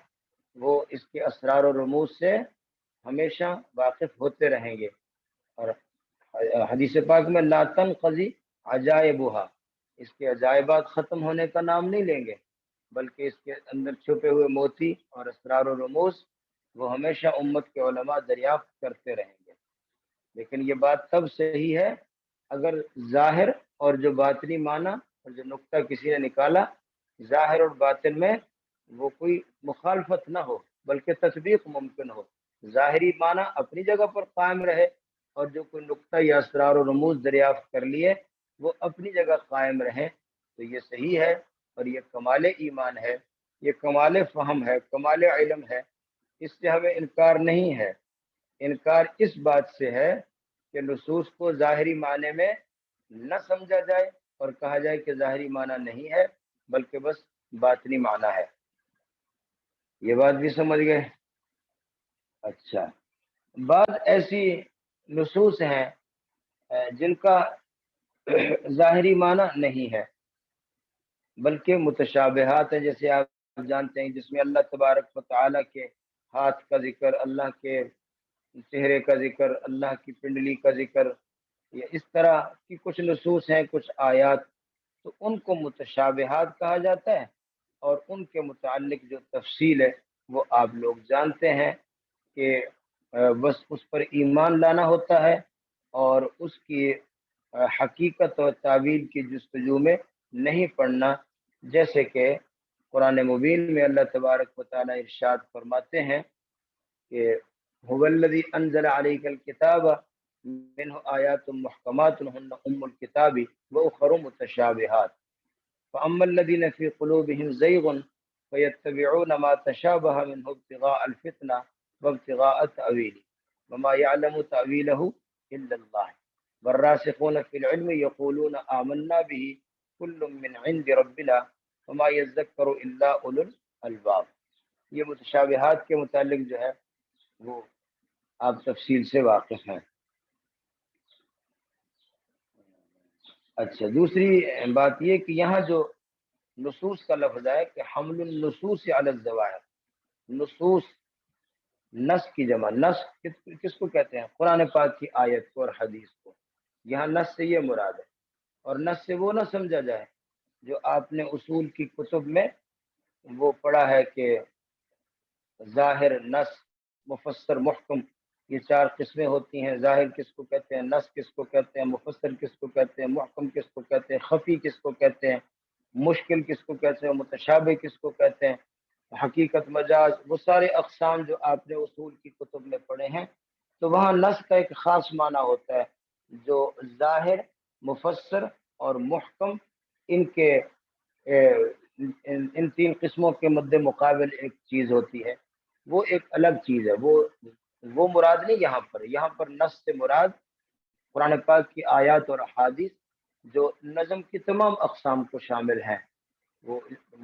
وہ اس کے اسرار و رموز سے ہمیشہ واقف ہوتے رہیں گے۔ اور حدیث پاک میں لا تنقضی عجائبها، اس کے عجائبات ختم ہونے کا نام نہیں لیں گے، بلکہ اس کے اندر چھپے ہوئے موتی اور اسرار و رموز وہ ہمیشہ امت کے علماء دریافت کرتے رہیں گے۔ لیکن یہ بات تب صحیح ہے اگر ظاہر اور جو باطنی معنی اور جو نقطہ کسی نے نکالا ظاہر اور باطن میں وہ کوئی مخالفت نہ ہو، بلکہ تطبیق ممکن ہو، ظاہری معنی اپنی جگہ پر قائم رہے اور جو کوئی نقطہ یا اسرار و رموز دریافت کر لیے وہ اپنی جگہ قائم رہیں، تو یہ صحیح ہے، اور یہ کمال ایمان ہے، یہ کمال فہم ہے، کمال علم ہے، اس سے ہمیں انکار نہیں ہے۔ انکار اس بات سے ہے کہ نصوص کو ظاہری معنی میں نہ سمجھا جائے اور کہا جائے کہ ظاہری معنی نہیں ہے بلکہ بس باطنی معنی ہے۔ یہ بات بھی سمجھ گئے؟ اچھا، بعض ایسی نصوص ہیں جن کا ظاہری معنی نہیں ہے بلکہ متشابہات ہیں، جیسے آپ جانتے ہیں جس میں اللہ تبارک و تعالیٰ کے ہاتھ کا ذکر، اللہ کے چہرے کا ذکر، اللہ کی پنڈلی کا ذکر، یا اس طرح کی کچھ نصوص ہیں، کچھ آیات، تو ان کو متشابہات کہا جاتا ہے، اور ان کے متعلق جو تفصیل ہے وہ آپ لوگ جانتے ہیں کہ بس اس پر ایمان لانا ہوتا ہے اور اس کی حقیقت اور تعویل کی جستجو میں نہیں پڑنا، جیسے کہ قرآن مبین میں اللہ تبارک و تعالی ارشاد فرماتے ہیں کہ هو الذی انزل علیک الکتاب منہ آیات محکمات ہن ام الکتاب واخر متشابہات فاما الذین فی قلوبہم زیغ فیتبعون ما تشابہ منہ ابتغاء الفتنہ وابتغاء تأویلہ وما یعلم تأویلہ الا اللہ والراسخون فی العلم یقولون آمنا به کل من عند ربنا وما یذکر الا اولو الالباب۔ یہ متشابہات کے متعلق جو ہے وہ آپ تفصیل سے واقف ہیں۔ اچھا، دوسری بات یہ کہ یہاں جو نصوص کا لفظ ہے کہ حمل النصوص علی الظواہر، نصوص نص کی جمع، نص کس کو کہتے ہیں؟ قرآن پاک کی آیت کو اور حدیث کو، یہاں نص سے یہ مراد ہے۔ اور نص سے وہ نہ سمجھا جائے جو آپ نے اصول کی کتب میں وہ پڑھا ہے کہ ظاہر، نص، مفسر، محکم، یہ چار قسمیں ہوتی ہیں۔ ظاہر کس کو کہتے ہیں، نص کس کو کہتے ہیں، مفسر کس کو کہتے ہیں، محکم کس کو کہتے ہیں، خفی کس کو کہتے ہیں، مشکل کس کو کہتے ہیں، متشابہ کس کو کہتے ہیں، حقیقت، مجاز، وہ سارے اقسام جو آپ نے اصول کی کتب میں پڑھے ہیں۔ تو وہاں نص کا ایک خاص معنی ہوتا ہے جو ظاہر، مفسر اور محکم، ان کے ان تین قسموں کے مد مقابل ایک چیز ہوتی ہے، وہ ایک الگ چیز ہے۔ وہ مراد نہیں یہاں پر نص سے مراد قرآن پاک کی آیات اور احادیث جو نظم کی تمام اقسام کو شامل ہیں،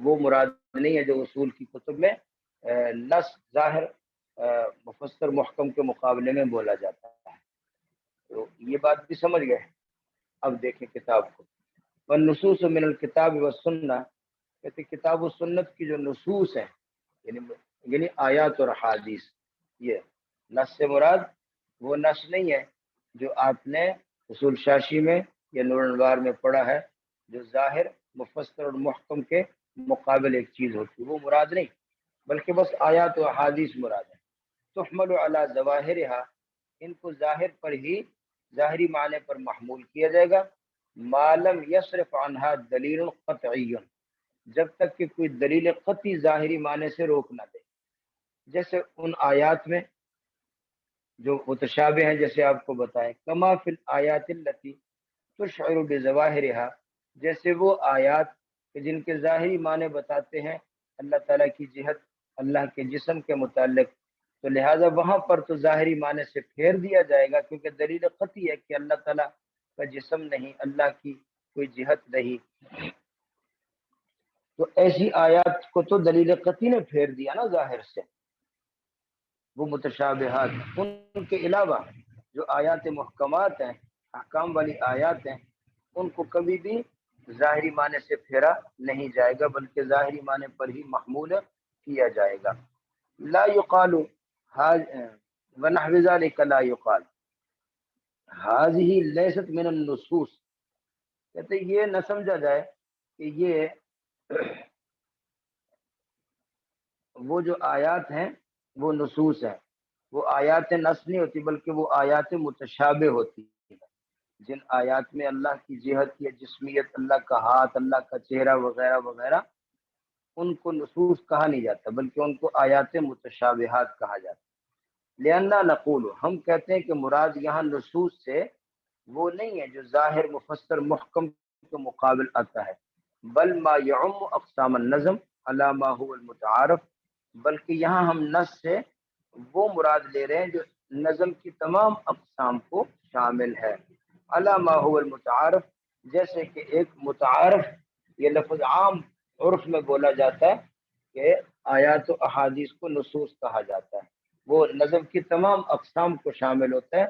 وہ مراد نہیں ہے جو اصول کی کتب میں نص، ظاہر، مفسر، محکم کے مقابلے میں بولا جاتا ہے۔ تو یہ بات بھی سمجھ گئے۔ اب دیکھیں کتاب کو، والنصوص من الکتاب والسنہ، کہتے کتاب و سنت کی جو نصوص ہیں یعنی آیات اور حادیث، یہ نص سے مراد وہ نص نہیں ہے جو آپ نے اصول شاشی میں یا نور الانوار میں پڑھا ہے جو ظاہر، مفسر اور محکم کے مقابل ایک چیز ہوتی ہے، وہ مراد نہیں، بلکہ بس آیات و حادیث مراد ہے۔ تحمل علی ظواہرہا، ان کو ظاہر پر ہی، ظاہری معنی پر محمول کیا جائے گا، ما لم یصرف عنہا دلیل قطعی، جب تک کہ کوئی دلیل قطعی ظاہری معنی سے روک نہ دے۔ جیسے ان آیات میں جو متشابہ ہیں، جیسے آپ کو بتائیں، کما فی الآیات التی تشعر بظواہرہا، جیسے وہ آیات کہ جن کے ظاہری معنی بتاتے ہیں اللہ تعالیٰ کی جہت، اللہ کے جسم کے متعلق، تو لہٰذا وہاں پر تو ظاہری معنی سے پھیر دیا جائے گا، کیونکہ دلیل قطعی ہے کہ اللہ تعالیٰ کا جسم نہیں، اللہ کی کوئی جہت نہیں۔ تو ایسی آیات کو تو دلیل قطعی نے پھیر دیا نا ظاہر سے، وہ متشابہات۔ ان کے علاوہ جو آیات محکمات ہیں، احکام والی آیات ہیں، ان کو کبھی بھی ظاہری معنی سے پھیرا نہیں جائے گا، بلکہ ظاہری معنی پر ہی محمول کیا جائے گا۔ لا یقال ونحو ذلک، لا یقال هذه لیست من النصوص، کہتے یہ نہ سمجھا جائے کہ یہ وہ جو آیات ہیں وہ نصوص ہیں، وہ آیات نص نہیں ہوتی، بلکہ وہ آیات متشابہ ہوتی ہیں، جن آیات میں اللہ کی جہت یا جسمیت، اللہ کا ہاتھ، اللہ کا چہرہ وغیرہ وغیرہ، ان کو نصوص کہا نہیں جاتا، بلکہ ان کو آیات متشابہات کہا جاتا ہے۔ لأننا نقول، ہم کہتے ہیں کہ مراد یہاں نصوص سے وہ نہیں ہے جو ظاہر، مفسر، محکم کے مقابل آتا ہے، بل ما یعم اقسام النظم علی ما هو المتعارف، بلکہ یہاں ہم نص سے وہ مراد لے رہے ہیں جو نظم کی تمام اقسام کو شامل ہے، علی ما هو المتعارف، جیسے کہ ایک متعارف، یہ لفظ عام عرف میں بولا جاتا ہے کہ آیات و احادیث کو نصوص کہا جاتا ہے، وہ نظم کی تمام اقسام کو شامل ہوتا ہے،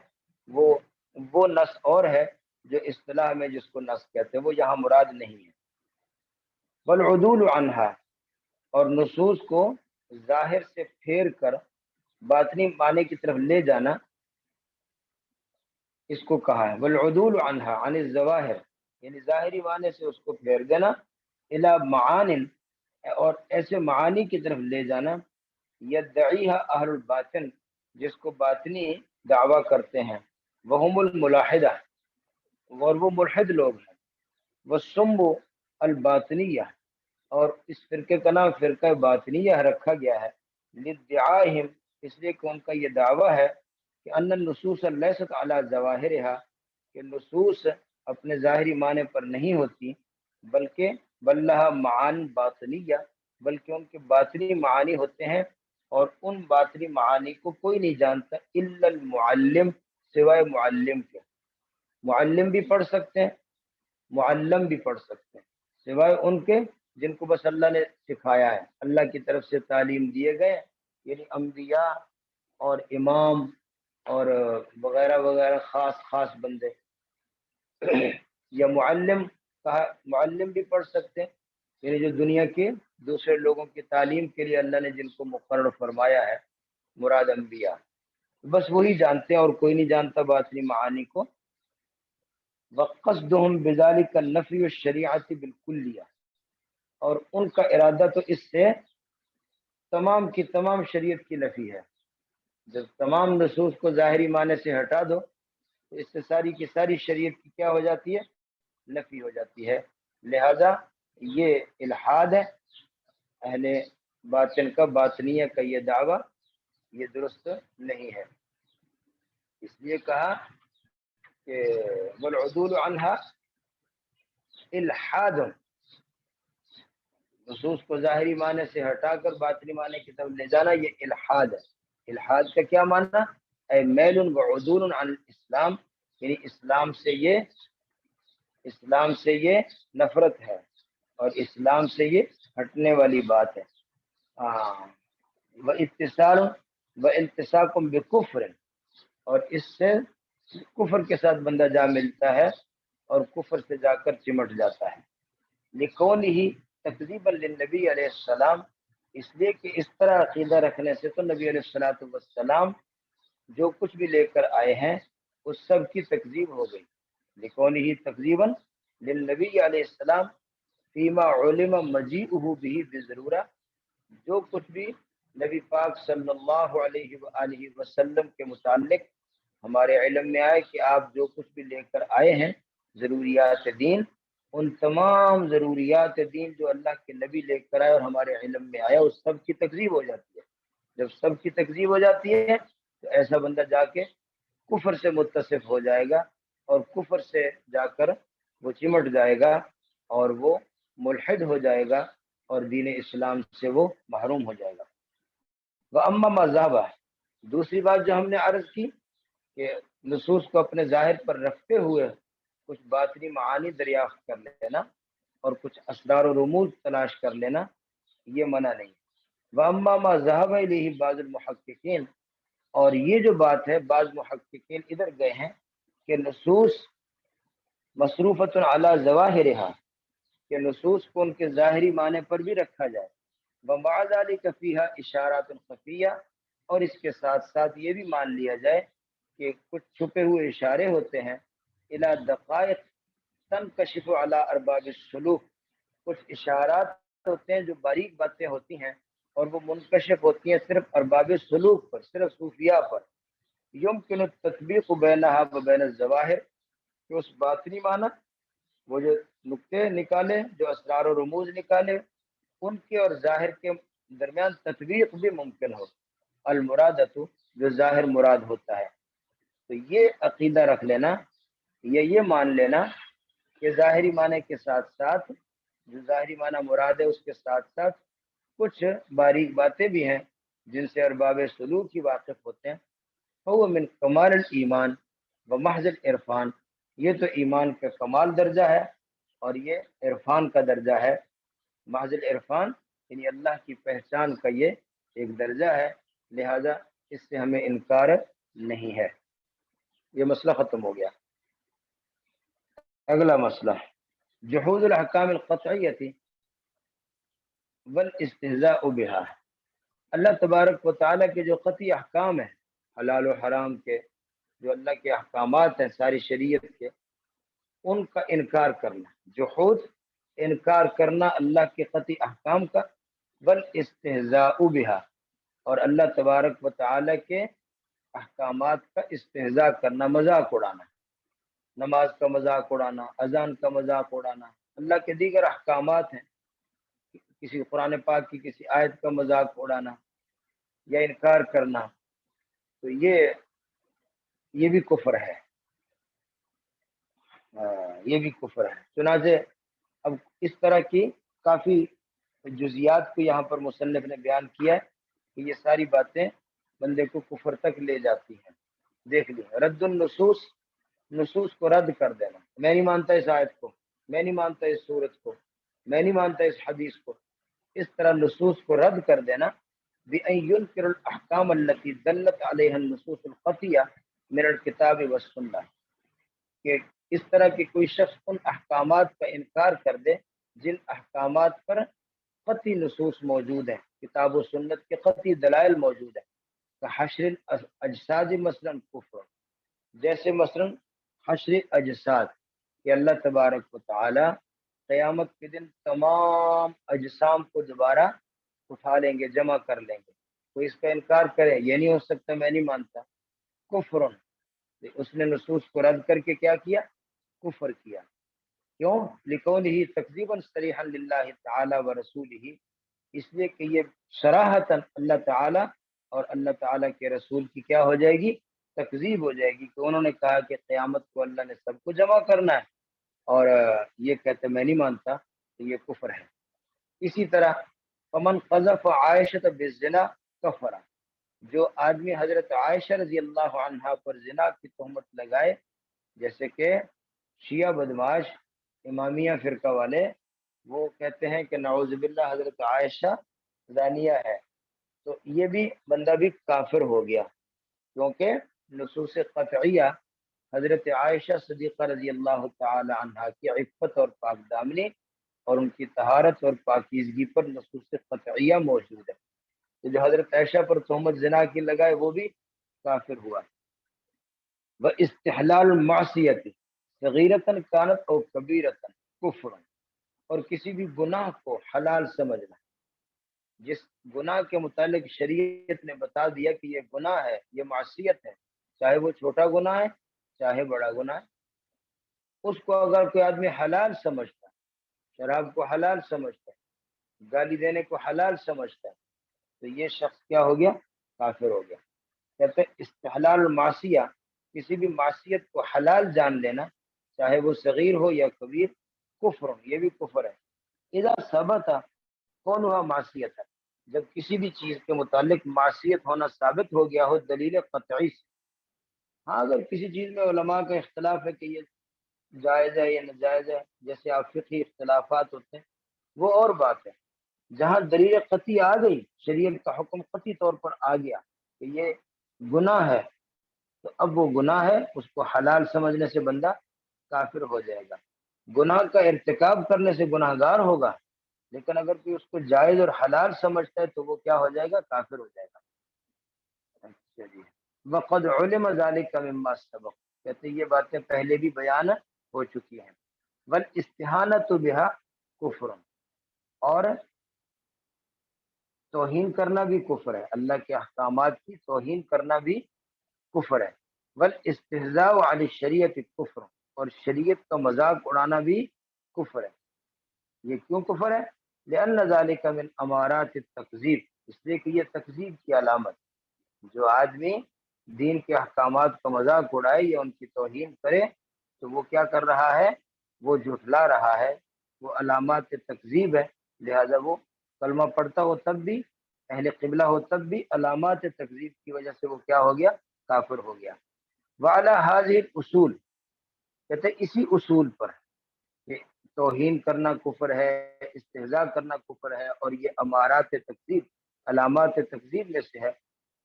وہ نص اور ہے جو اصطلاح میں جس کو نص کہتے ہیں، وہ یہاں مراد نہیں ہے۔ والعدول عنہا، اور نصوص کو ظاہر سے پھیر کر باطنی معنی کی طرف لے جانا، اس کو کہا ہے والعدول عنہا عن الظواہر، یعنی ظاہری معنی سے اس کو پھیر دینا، الی معان، اور ایسے معانی کی طرف لے جانا، یدعیہا اہل الباطن، جس کو باطنی دعویٰ کرتے ہیں، وہم الملاحدہ، اور وہ ملحد لوگ ہیں، والسم الباطنیہ، اور اس فرقے کا نام فرقہ باطنیہ رکھا گیا ہے، لادعائہم، اس لیے کہ ان کا یہ دعویٰ ہے کہ ان النصوص لیست علی ظواہرہا، کہ نصوص اپنے ظاہری معنی پر نہیں ہوتی، بلکہ بلہا معان باطنیہ، بلکہ ان کے باطنی معانی ہوتے ہیں، اور ان باطنی معانی کو کوئی نہیں جانتا الا المعلم، سوائے معلم کے۔ معلم بھی پڑھ سکتے ہیں، معلم بھی پڑھ سکتے ہیں، سوائے ان کے جن کو بس اللہ نے سکھایا ہے، اللہ کی طرف سے تعلیم دیے گئے، یعنی انبیاء اور امام اور وغیرہ وغیرہ خاص خاص بندے۔ یا معلم کہا، معلم بھی پڑھ سکتے ہیں، یعنی جو دنیا کے دوسرے لوگوں کی تعلیم کے لیے اللہ نے جن کو مقرر فرمایا ہے، مراد انبیاء، بس وہی جانتے ہیں اور کوئی نہیں جانتا باطنی معانی کو۔ وقصدهم بذلك النفی الشریعت بالکلیہ، اور ان کا ارادہ تو اس سے تمام کی تمام شریعت کی نفی ہے۔ جب تمام نصوص کو ظاہری معنی سے ہٹا دو تو اس سے ساری کی ساری شریعت کی کیا ہو جاتی ہے؟ نفی ہو جاتی ہے۔ لہذا یہ الحاد ہے اہل باطن کا، باطنیہ کا یہ دعویٰ یہ درست نہیں ہے۔ اس لیے کہا کہ والعدول عنہا الحاد، نصوص کو ظاہری معنی سے ہٹا کر باطنی معنی کی طرف لے جانا یہ الحاد ہے۔ الحاد کا کیا معنی؟ اے میل و عدول عن الاسلام، یعنی اسلام سے یہ نفرت ہے اور اسلام سے یہ ہٹنے والی بات ہے۔ واتصال والتصاق بکفر، اور اس سے کفر کے ساتھ بندہ جا ملتا ہے اور کفر سے جا کر چمٹ جاتا ہے۔ لکونہ تکذیبا للنبی علیہ السلام، اس لیے کہ اس طرح عقیدہ رکھنے سے تو نبی علیہ الصلوۃ والسلام جو کچھ بھی لے کر آئے ہیں اس سب کی تکذیب ہو گئی۔ لکونہ تکذیبا للنبی علیہ السلام فیما علم مجیئہ بہ بضرورہ، جو کچھ بھی نبی پاک صلی اللہ علیہ وآلہ وسلم کے متعلق ہمارے علم میں آئے کہ آپ جو کچھ بھی لے کر آئے ہیں ضروریات دین، ان تمام ضروریات دین جو اللہ کے نبی لے کر آئے اور ہمارے علم میں آیا اس سب کی تکذیب ہو جاتی ہے۔ جب سب کی تکذیب ہو جاتی ہے تو ایسا بندہ جا کے کفر سے متصف ہو جائے گا، اور کفر سے جا کر وہ چمٹ جائے گا اور وہ ملحد ہو جائے گا اور دین اسلام سے وہ محروم ہو جائے گا۔ وَأَمَّا مَا ذَهَبَ، دوسری بات جو ہم نے عرض کی کہ نصوص کو اپنے ظاہر پر رکھتے ہوئے کچھ باطنی معانی دریافت کر لینا اور کچھ اسرار و رموز تلاش کر لینا یہ منع نہیں۔ وَأَمَّا مَا ذَهَبَ إِلَيْهِ بَعْضُ الْمُحَقِّقِينَ، اور یہ جو بات ہے بعض محققین ادھر گئے ہیں کہ نصوص مصروفۃ علی ظواہرہا، کہ نصوص کو ان کے ظاہری معنی پر بھی رکھا جائے، ومع ذلک فیہا اشارات خفیہ، اور اس کے ساتھ ساتھ یہ بھی مان لیا جائے کہ کچھ چھپے ہوئے اشارے ہوتے ہیں الی دقائق تنکشف علی ارباب السلوک، کچھ اشارات ہوتے ہیں جو باریک باتیں ہوتی ہیں اور وہ منکشف ہوتی ہیں صرف ارباب سلوک پر، صرف صوفیاء پر۔ یمکن التطبیق بینہا و بین الظواہر، کہ اس باطنی معنی وہ جو نقطے نکالے، جو اسرار و رموز نکالے، ان کے اور ظاہر کے درمیان تطبیق بھی ممکن ہو، المرادۃ، جو ظاہر مراد ہوتا ہے۔ تو یہ عقیدہ رکھ لینا یا یہ مان لینا کہ ظاہری معنی کے ساتھ ساتھ جو ظاہری معنی مراد ہے اس کے ساتھ ساتھ کچھ باریک باتیں بھی ہیں جن سے ارباب سلوک کی واقف ہوتے ہیں۔ فهو من کمال الایمان و محض العرفان، یہ تو ایمان کا کمال درجہ ہے اور یہ عرفان کا درجہ ہے۔ محض العرفان یعنی اللہ کی پہچان کا یہ ایک درجہ ہے، لہذا اس سے ہمیں انکار نہیں ہے۔ یہ مسئلہ ختم ہو گیا۔ اگلا مسئلہ جحود الاحکام القطعیۃ والاستہزاء بها، اللہ تبارک و تعالیٰ کے جو قطعی احکام ہیں حلال و حرام کے، جو اللہ کے احکامات ہیں ساری شریعت کے، ان کا انکار کرنا، جحود انکار کرنا اللہ کے قطعی احکام کا، والاستہزاء بها، اور اللہ تبارک و تعالی کے احکامات کا استہزاء کرنا، مذاق اڑانا، نماز کا مذاق اڑانا، اذان کا مذاق اڑانا، اللہ کے دیگر احکامات ہیں، کسی قرآن پاک کی کسی آیت کا مذاق اڑانا یا انکار کرنا، تو یہ بھی کفر ہے، یہ بھی کفر ہے۔ چنانچہ اب اس طرح کی کافی جزیات کو یہاں پر مصنف نے بیان کیا ہے کہ یہ ساری باتیں بندے کو کفر تک لے جاتی ہیں۔ دیکھ لیں، رد النصوص، نصوص کو رد کر دینا، میں نہیں مانتا اس آیت کو، میں نہیں مانتا اس سورت کو، میں نہیں مانتا اس حدیث کو، اس طرح نصوص کو رد کر دینا، بِأَن يُنْكِرُ الْأَحْكَامَ الَّتِي دَلَّتْ عَلَيْهَا النُّصُوص الْقَطْعِيَّةُ مِنَ الْكِتَابِ وَالسُّنَّةِ، کہ اس طرح کی کوئی شخص ان احکامات کا انکار کر دے جن احکامات پر قطعی نصوص موجود ہیں، کتاب و سنت کے قطعی دلائل موجود ہیں، کہ حشر الاجساد مثلا کفر، جیسے مثلا حشر اجساد، کہ اللہ تبارک و تعالی قیامت کے دن تمام اجسام کو دوبارہ اٹھا لیں گے، جمع کر لیں گے، تو اس کا انکار کرے، یہ نہیں ہو سکتا، میں نہیں مانتا، کفر، اس نے نصوص کو رد کر کے کیا کیا؟ کفر کیا۔ کیوں؟ لکونہ تکذیبا صریحا للہ تعالی و رسولہ، اس لیے کہ یہ صراحتاً اللہ تعالی اور اللہ تعالی کے رسول کی کیا ہو جائے گی؟ تکذیب ہو جائے گی، کہ انہوں نے کہا کہ قیامت کو اللہ نے سب کو جمع کرنا ہے، اور یہ کہتے میں نہیں مانتا، تو یہ کفر ہے۔ اسی طرح فمن قذف عائشہ بالزنا کفر، جو آدمی حضرت عائشہ رضی اللہ عنہا پر زنا کی تہمت لگائے، جیسے کہ شیعہ بدماش امامیہ فرقہ والے، وہ کہتے ہیں کہ نعوذ باللہ حضرت عائشہ زانیہ ہے، تو یہ بھی بندہ بھی کافر ہو گیا، کیونکہ نصوص قطعیہ حضرت عائشہ صدیقہ رضی اللہ تعالی عنہا کی عفت اور پاک دامنی اور ان کی طہارت اور پاکیزگی پر نصوص قطعیہ موجود ہے، تو جو حضرت عائشہ پر تہمت زنا کی لگائے وہ بھی کافر ہوا۔ وَإِسْتِحْلَالُ الْمَعْصِيَةِ صغیرۃً کانت او کبیرۃً کفر، اور کسی بھی گناہ کو حلال سمجھنا، جس گناہ کے متعلق شریعت نے بتا دیا کہ یہ گناہ ہے، یہ معصیت ہے، چاہے وہ چھوٹا گناہ ہے چاہے بڑا گناہ ہے، اس کو اگر کوئی آدمی حلال سمجھتا ہے، شراب کو حلال سمجھتا ہے، گالی دینے کو حلال سمجھتا ہے، تو یہ شخص کیا ہو گیا؟ کافر ہو گیا۔ کہتے ہیں استحلال المعصیہ، کسی بھی معصیت کو حلال جان لینا، چاہے وہ صغیر ہو یا کبیر، کفر، یہ بھی کفر ہے۔ اذا ثبت کون ہوا معصیت ہے، جب کسی بھی چیز کے متعلق معصیت ہونا ثابت ہو گیا ہو دلیل قطعی سے۔ ہاں اگر کسی چیز میں علماء کا اختلاف ہے کہ یہ جائز ہے یا ناجائز ہے، جیسے آپ فقہی اختلافات ہوتے ہیں، وہ اور بات ہے۔ جہاں دلیل قطعی آ گئی، شریعت کا حکم قطعی طور پر آ گیا کہ یہ گناہ ہے، تو اب وہ گناہ ہے، اس کو حلال سمجھنے سے بندہ کافر ہو جائے گا۔ گناہ کا ارتکاب کرنے سے گناہ گار ہوگا، لیکن اگر کوئی اس کو جائز اور حلال سمجھتا ہے تو وہ کیا ہو جائے گا؟ کافر ہو جائے گا۔ اچھا جی، وقد علم ذلك مما سبق، کہتے یہ باتیں پہلے بھی بیان ہو چکی ہیں۔ والاستہانۃ بها کفر، اور توہین کرنا بھی کفر ہے، اللہ کے احکامات کی توہین کرنا بھی کفر ہے۔ والاستہزاء علی الشریعۃ کفر، اور شریعت کا مذاق اڑانا بھی کفر ہے۔ یہ کیوں کفر ہے؟ لأن ذلك من امارات التکذیب، اس لیے کہ یہ تکذیب کی علامت، جو آدمی دین کے احکامات کا مذاق اڑائے یا ان کی توہین کرے تو وہ کیا کر رہا ہے؟ وہ جھٹلا رہا ہے، وہ علامات تکذیب ہے، لہذا وہ کلمہ پڑھتا ہو تب بھی، اہل قبلہ ہو تب بھی، علامات تکذیب کی وجہ سے وہ کیا ہو گیا؟ کافر ہو گیا۔ وعلی هذه الاصول، کہتے اسی اصول پر کہ توہین کرنا کفر ہے، استہزاء کرنا کفر ہے، اور یہ امارات تکذیب، علامات تکذیب میں سے ہے،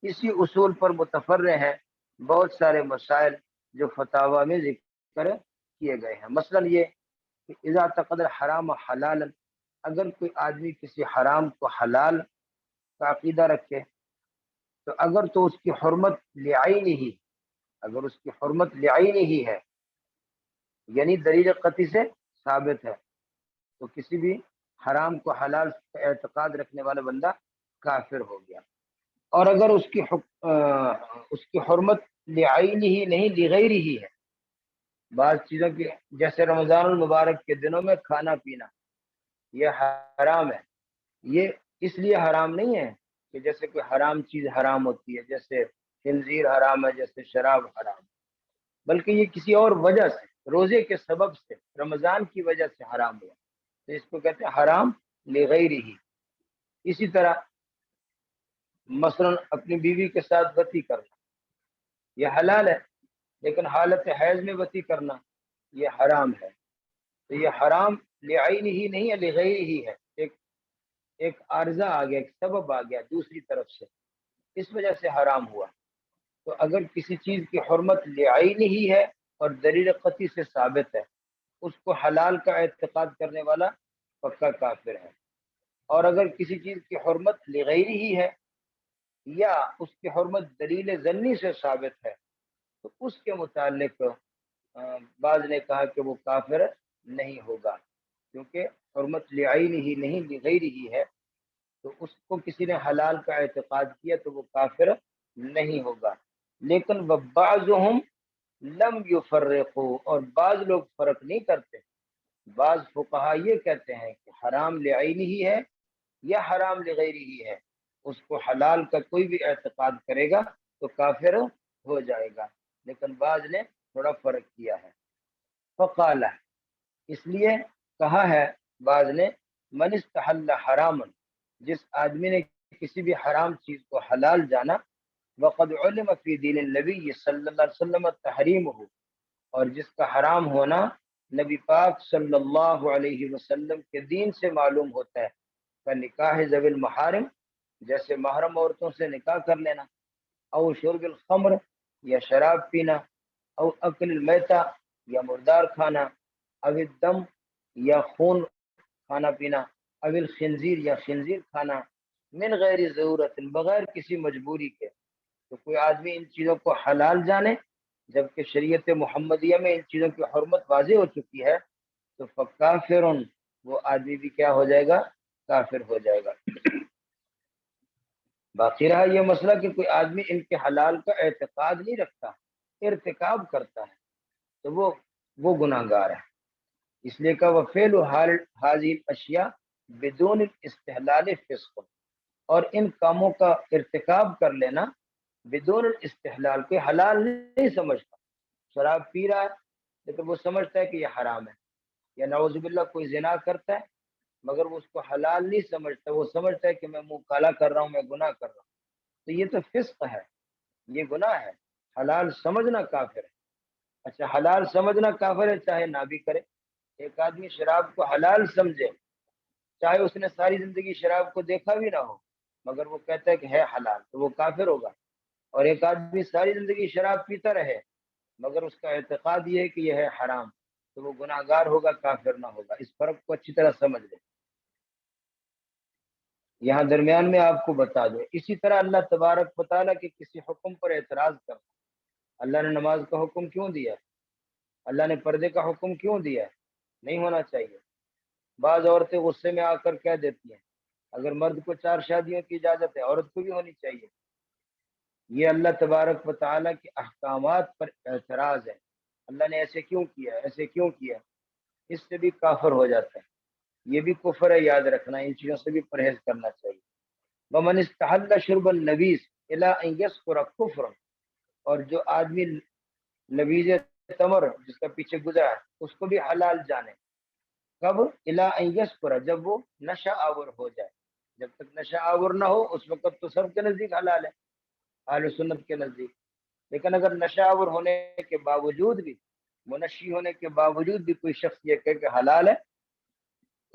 اسی اصول پر متفرع ہیں بہت سارے مسائل جو فتاوی میں ذکر کیے گئے ہیں۔ مثلا یہ کہ اذا تقدر حرام حلالا، اگر کوئی آدمی کسی حرام کو حلال کا عقیدہ رکھے، تو اگر تو اس کی حرمت لعینہ ہی، اگر اس کی حرمت لعینہ ہی ہے، یعنی دلیل قطعی سے ثابت ہے، تو کسی بھی حرام کو حلال کا اعتقاد رکھنے والا بندہ کافر ہو گیا۔ اور اگر اس کی حرمت لعین ہی نہیں لغیر ہی ہے، بعض چیزوں کی جیسے رمضان المبارک کے دنوں میں کھانا پینا یہ حرام ہے، یہ اس لیے حرام نہیں ہے کہ جیسے کوئی حرام چیز حرام ہوتی ہے، جیسے خنزیر حرام ہے، جیسے شراب حرام، بلکہ یہ کسی اور وجہ سے، روزے کے سبب سے، رمضان کی وجہ سے حرام ہوا، تو اس کو کہتے ہیں حرام لغیر ہی۔ اسی طرح مثلا اپنی بیوی کے ساتھ بتی کرنا یہ حلال ہے، لیکن حالت حیض میں بتی کرنا یہ حرام ہے، تو یہ حرام لعین ہی نہیں ہے لغیر ہی ہے، ایک عارضہ آ گیا، ایک سبب آ گیا دوسری طرف سے، اس وجہ سے حرام ہوا۔ تو اگر کسی چیز کی حرمت لعین ہی ہے اور دلیل قطعی سے ثابت ہے، اس کو حلال کا اعتقاد کرنے والا پکا کافر ہے، اور اگر کسی چیز کی حرمت لغیر ہی ہے یا اس کی حرمت دلیل ظنی سے ثابت ہے، تو اس کے متعلق بعض نے کہا کہ وہ کافر نہیں ہوگا، کیونکہ حرمت لعین ہی نہیں لغیر ہی ہے، تو اس کو کسی نے حلال کا اعتقاد کیا تو وہ کافر نہیں ہوگا۔ لیکن وبعضهم لم یفرقوا، اور بعض لوگ فرق نہیں کرتے، بعض فقہا یہ کہتے ہیں کہ حرام لعین ہی ہے یا حرام لغیر ہی ہے، اس کو حلال کا کوئی بھی اعتقاد کرے گا تو کافر ہو جائے گا، لیکن بعض نے تھوڑا فرق کیا ہے۔ فقال، اس لیے کہا ہے بعض نے، من استحل حراما، جس آدمی نے کسی بھی حرام چیز کو حلال جانا، وقد علم فی دین النبی صلی اللہ علیہ وسلم تحریمہ، اور جس کا حرام ہونا نبی پاک صلی اللہ علیہ وسلم کے دین سے معلوم ہوتا ہے، کا نکاح ذوی المحارم، جیسے محرم عورتوں سے نکاح کر لینا، او شرب الخمر، یا شراب پینا، او اکل المیتہ، یا مردار کھانا، او الدم، یا خون کھانا پینا، او الخنزیر، یا خنزیر کھانا، من غیر ضرورت، بغیر کسی مجبوری کے، تو کوئی آدمی ان چیزوں کو حلال جانے جبکہ شریعت محمدیہ میں ان چیزوں کی حرمت واضح ہو چکی ہے، تو فکافر، وہ آدمی بھی کیا ہو جائے گا؟ کافر ہو جائے گا۔ باقی رہا یہ مسئلہ کہ کوئی آدمی ان کے حلال کا اعتقاد نہیں رکھتا، ارتکاب کرتا ہے، تو وہ گناہ گار ہے، اس لیے کہ وہ فعل حاضر اشیاء بدون استحلال فسق، اور ان کاموں کا ارتکاب کر لینا بدون استحلال، کوئی حلال نہیں سمجھتا، شراب پی رہا ہے لیکن وہ سمجھتا ہے کہ یہ حرام ہے، یا نعوذ باللہ کوئی زنا کرتا ہے مگر وہ اس کو حلال نہیں سمجھتا، وہ سمجھتا ہے کہ میں منہ کالا کر رہا ہوں، میں گناہ کر رہا ہوں، تو یہ تو فسق ہے، یہ گناہ ہے، حلال سمجھنا کافر ہے۔ اچھا، حلال سمجھنا کافر ہے چاہے نہ بھی کرے، ایک آدمی شراب کو حلال سمجھے چاہے اس نے ساری زندگی شراب کو دیکھا بھی نہ ہو، مگر وہ کہتا ہے کہ ہے حلال، تو وہ کافر ہوگا، اور ایک آدمی ساری زندگی شراب پیتا رہے مگر اس کا اعتقاد یہ ہے کہ یہ ہے حرام، تو وہ گناہ گار ہوگا، کافر نہ ہوگا۔ اس فرق کو اچھی طرح سمجھ لیں، یہاں درمیان میں آپ کو بتا دو۔ اسی طرح اللہ تبارک و تعالیٰ کے کسی حکم پر اعتراض کرنا، اللہ نے نماز کا حکم کیوں دیا، اللہ نے پردے کا حکم کیوں دیا، نہیں ہونا چاہیے۔ بعض عورتیں غصے میں آ کر کہہ دیتی ہیں اگر مرد کو 4 شادیوں کی اجازت ہے عورت کو بھی ہونی چاہیے، یہ اللہ تبارک و تعالیٰ کے احکامات پر اعتراض ہے، اللہ نے ایسے کیوں کیا، ایسے کیوں کیا، اس سے بھی کافر ہو جاتا ہے، یہ بھی کفر ہے، یاد رکھنا، ان چیزوں سے بھی پرہیز کرنا چاہیے۔ ومن استحل شرب النبیذ الی ان یذکر کفر، اور جو آدمی نبیذ تمر جس کا پیچھے گزرا ہے اس کو بھی حلال جانے، کب؟ الی ان یذکر، جب وہ نشہ آور ہو جائے، جب تک نشہ آور نہ ہو اس وقت تو سب کے نزدیک حلال ہے، اہل سنت کے نزدیک، لیکن اگر نشہ آور ہونے کے باوجود بھی، منشی ہونے کے باوجود بھی کوئی شخص یہ کہے کہ حلال ہے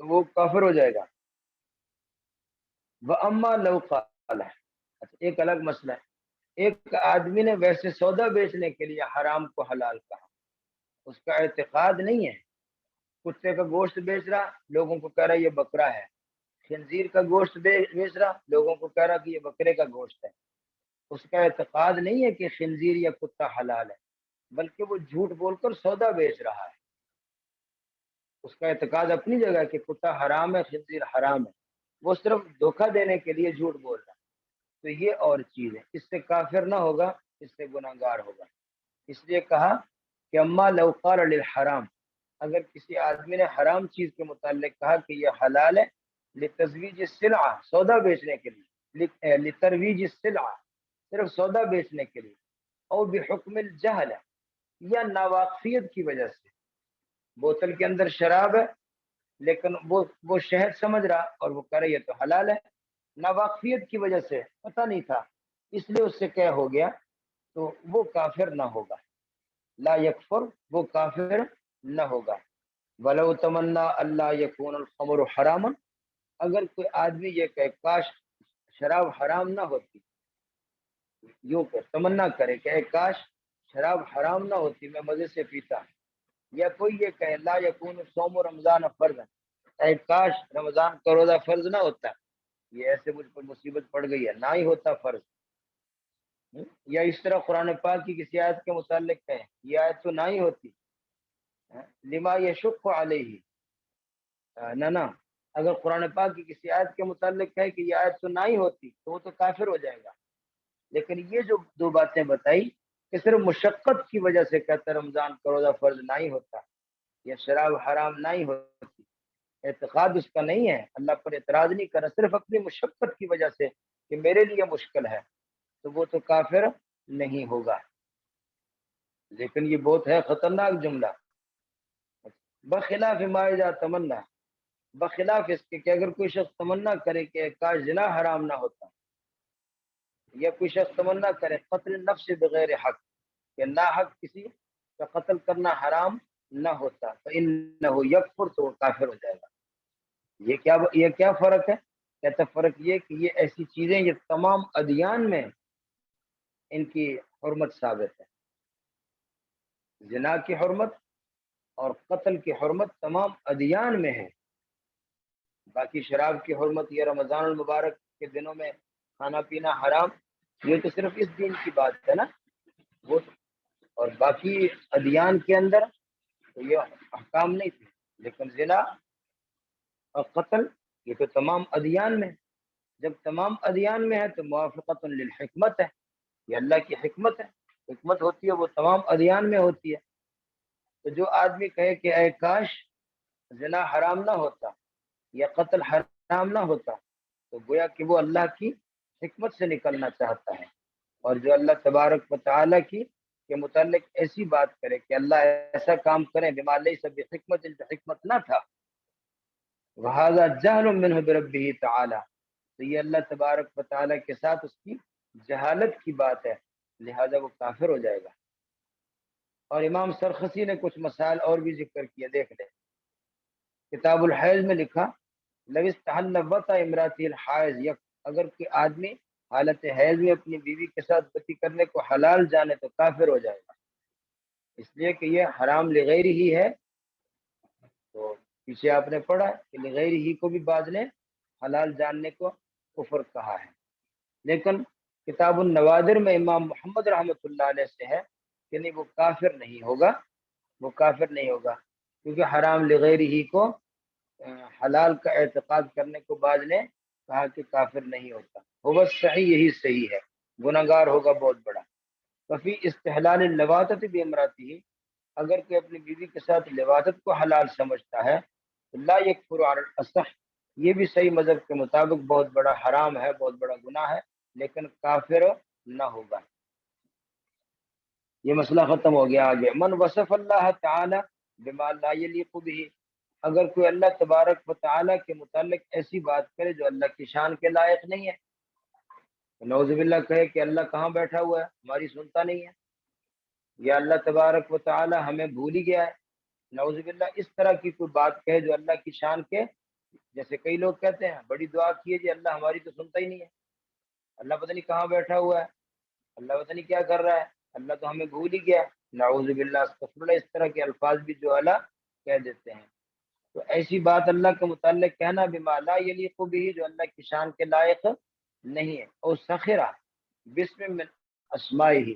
تو وہ کافر ہو جائے گا۔ وَأَمَّا لَوْ قَالَ، اچھا ایک الگ مسئلہ ہے، ایک آدمی نے ویسے سودا بیچنے کے لیے حرام کو حلال کہا، اس کا اعتقاد نہیں ہے، کتے کا گوشت بیچ رہا، لوگوں کو کہہ رہا یہ بکرا ہے، خنزیر کا گوشت بیچ رہا، لوگوں کو کہہ رہا کہ یہ بکرے کا گوشت ہے، اس کا اعتقاد نہیں ہے کہ خنزیر یا کتا حلال ہے، بلکہ وہ جھوٹ بول کر سودا بیچ رہا ہے، اس کا اعتقاد اپنی جگہ کہ کتا حرام ہے، خنزیر حرام ہے، وہ صرف دھوکہ دینے کے لیے جھوٹ بول رہا ہے، تو یہ اور چیز ہے، اس سے کافر نہ ہوگا، اس سے گناہگار ہوگا۔ اس لیے کہا کہ اما لو قال للحرام، اگر کسی آدمی نے حرام چیز کے متعلق کہا کہ یہ حلال ہے، لتزویج السلعہ، سودا بیچنے کے لیے، لترویج السلعہ، صرف سودا بیچنے کے لیے، اور بحکم الجہل، یا ناواقفیت کی وجہ سے، بوتل کے اندر شراب ہے لیکن وہ شہد سمجھ رہا اور وہ کہہ رہا یہ تو حلال ہے، ناواقفیت کی وجہ سے پتہ نہیں تھا، اس لیے اس سے کیا ہو گیا، تو وہ کافر نہ ہوگا، لا یکفر، وہ کافر نہ ہوگا۔ ولو تمنا اللہ یکون الخمر حراما، اگر کوئی آدمی یہ کہ کاش شراب حرام نہ ہوتی، یوں کہ تمنا کرے کہ اے کاش شراب حرام نہ ہوتی، میں مزے سے پیتا، یا کوئی یہ کہ لا یکون صوم رمضان فرض، اے کاش رمضان کا روزہ فرض نہ ہوتا، یہ ایسے مجھ پر مصیبت پڑ گئی ہے، نہ ہی ہوتا فرض۔ یا اس طرح قرآن پاک کی کسی آیت کے متعلق کہیں یہ آیت تو نہ ہی ہوتی، لما یشق علیہ، نہ اگر قرآن پاک کی کسی آیت کے متعلق کہے کہ یہ آیت تو نہ ہی ہوتی تو وہ تو کافر ہو جائے گا۔ لیکن یہ جو دو باتیں بتائی کہ صرف مشقت کی وجہ سے کہتا رمضان کا روزہ فرض نہ ہی ہوتا، یا شراب حرام نہ ہی ہوتی، اعتقاد اس کا نہیں ہے، اللہ پر اعتراض نہیں کرا، صرف اپنی مشقت کی وجہ سے کہ میرے لیے مشکل ہے، تو وہ تو کافر نہیں ہوگا۔ لیکن یہ بہت ہے خطرناک جملہ، بخلاف ما اذا تمنا، بخلاف اس کے کہ اگر کوئی شخص تمنا کرے کہ کاش زنا حرام نہ ہوتا، یا کوئی شخص تمنا کرے قتل نفس بغیر حق، کہ نا حق کسی کا قتل کرنا حرام نہ ہوتا، فإنه یکفر، تو وہ کافر ہو جائے گا۔ یہ کیا فرق ہے؟ کہتا فرق یہ کہ یہ ایسی چیزیں یہ تمام ادیان میں ان کی حرمت ثابت ہے، زنا کی حرمت اور قتل کی حرمت تمام ادیان میں ہے۔ باقی شراب کی حرمت یا رمضان المبارک کے دنوں میں کھانا پینا حرام، یہ تو صرف اس دین کی بات ہے نا، وہ اور باقی ادیان کے اندر تو یہ احکام نہیں تھے، لیکن زنا اور قتل یہ تو تمام ادیان میں، جب تمام ادیان میں ہے تو موافقت للحکمت ہے، یہ اللہ کی حکمت ہے، حکمت ہوتی ہے وہ تمام ادیان میں ہوتی ہے۔ تو جو آدمی کہے کہ اے کاش زنا حرام نہ ہوتا یا قتل حرام نہ ہوتا، تو گویا کہ وہ اللہ کی حکمت سے نکلنا چاہتا ہے، اور جو اللہ تبارک و تعالیٰ کی کے متعلق ایسی بات کرے کہ اللہ ایسا کام کرے بما لیس بحکمت، حکمت نہ تھا، وہذا جہل منہ بربہ تعالی، تو یہ اللہ تبارک و تعالیٰ کے ساتھ اس کی جہالت کی بات ہے، لہذا وہ کافر ہو جائے گا۔ اور امام سرخسی نے کچھ مسائل اور بھی ذکر کیا، دیکھ لیں، کتاب الحیض میں لکھا لو استحل وطأ امراتی الحائض، اگر کوئی آدمی حالت حیض میں اپنی بیوی کے ساتھ پتی کرنے کو حلال جانے تو کافر ہو جائے گا، اس لیے کہ یہ حرام لغیر ہی ہے، تو پیچھے آپ نے پڑھا کہ لغیر ہی کو بھی بعض نے حلال جاننے کو کفر کہا ہے۔ لیکن کتاب النوادر میں امام محمد رحمۃ اللہ علیہ سے ہے کہ نہیں، وہ کافر نہیں ہوگا، وہ کافر نہیں ہوگا، کیونکہ حرام لغیر ہی کو حلال کا اعتقاد کرنے کو بعض نے کہا کہ کافر نہیں ہوتا، وہ بس صحیح، یہی صحیح ہے، گناہگار ہوگا بہت بڑا۔ وفی استحلال اللواطت بامراته، اگر کوئی اپنی بیوی کے ساتھ لواطت کو حلال سمجھتا ہے تو لا یکفر علی الاصح، یہ بھی صحیح مذہب کے مطابق بہت بڑا حرام ہے، بہت بڑا گناہ ہے، لیکن کافر نہ ہوگا۔ یہ مسئلہ ختم ہو گیا۔ آگے من وصف اللہ تعالی بما لا یلیق به، اگر کوئی اللہ تبارک و تعالی کے متعلق ایسی بات کرے جو اللہ کی شان کے لائق نہیں ہے، نعوذ باللہ کہے کہ اللہ کہاں بیٹھا ہوا ہے، ہماری سنتا نہیں ہے، یا اللہ تبارک و تعالی ہمیں بھول ہی گیا ہے، نعوذ باللہ اس طرح کی کوئی بات کہے جو اللہ کی شان کے، جیسے کئی لوگ کہتے ہیں بڑی دعا کیے جی اللہ ہماری تو سنتا ہی نہیں ہے، اللہ پتہ نہیں کہاں بیٹھا ہوا ہے، اللہ پتہ نہیں کیا کر رہا ہے، اللہ تو ہمیں بھول ہی گیا، نعوذ باللہ استغفر اللہ، اس طرح کے الفاظ بھی جو اللہ کہہ دیتے ہیں، تو ایسی بات اللہ کے متعلق کہنا بما لا یلیق به، جو اللہ کی شان کے لائق نہیں ہے، اور سخرہ بسم من اسمائہ،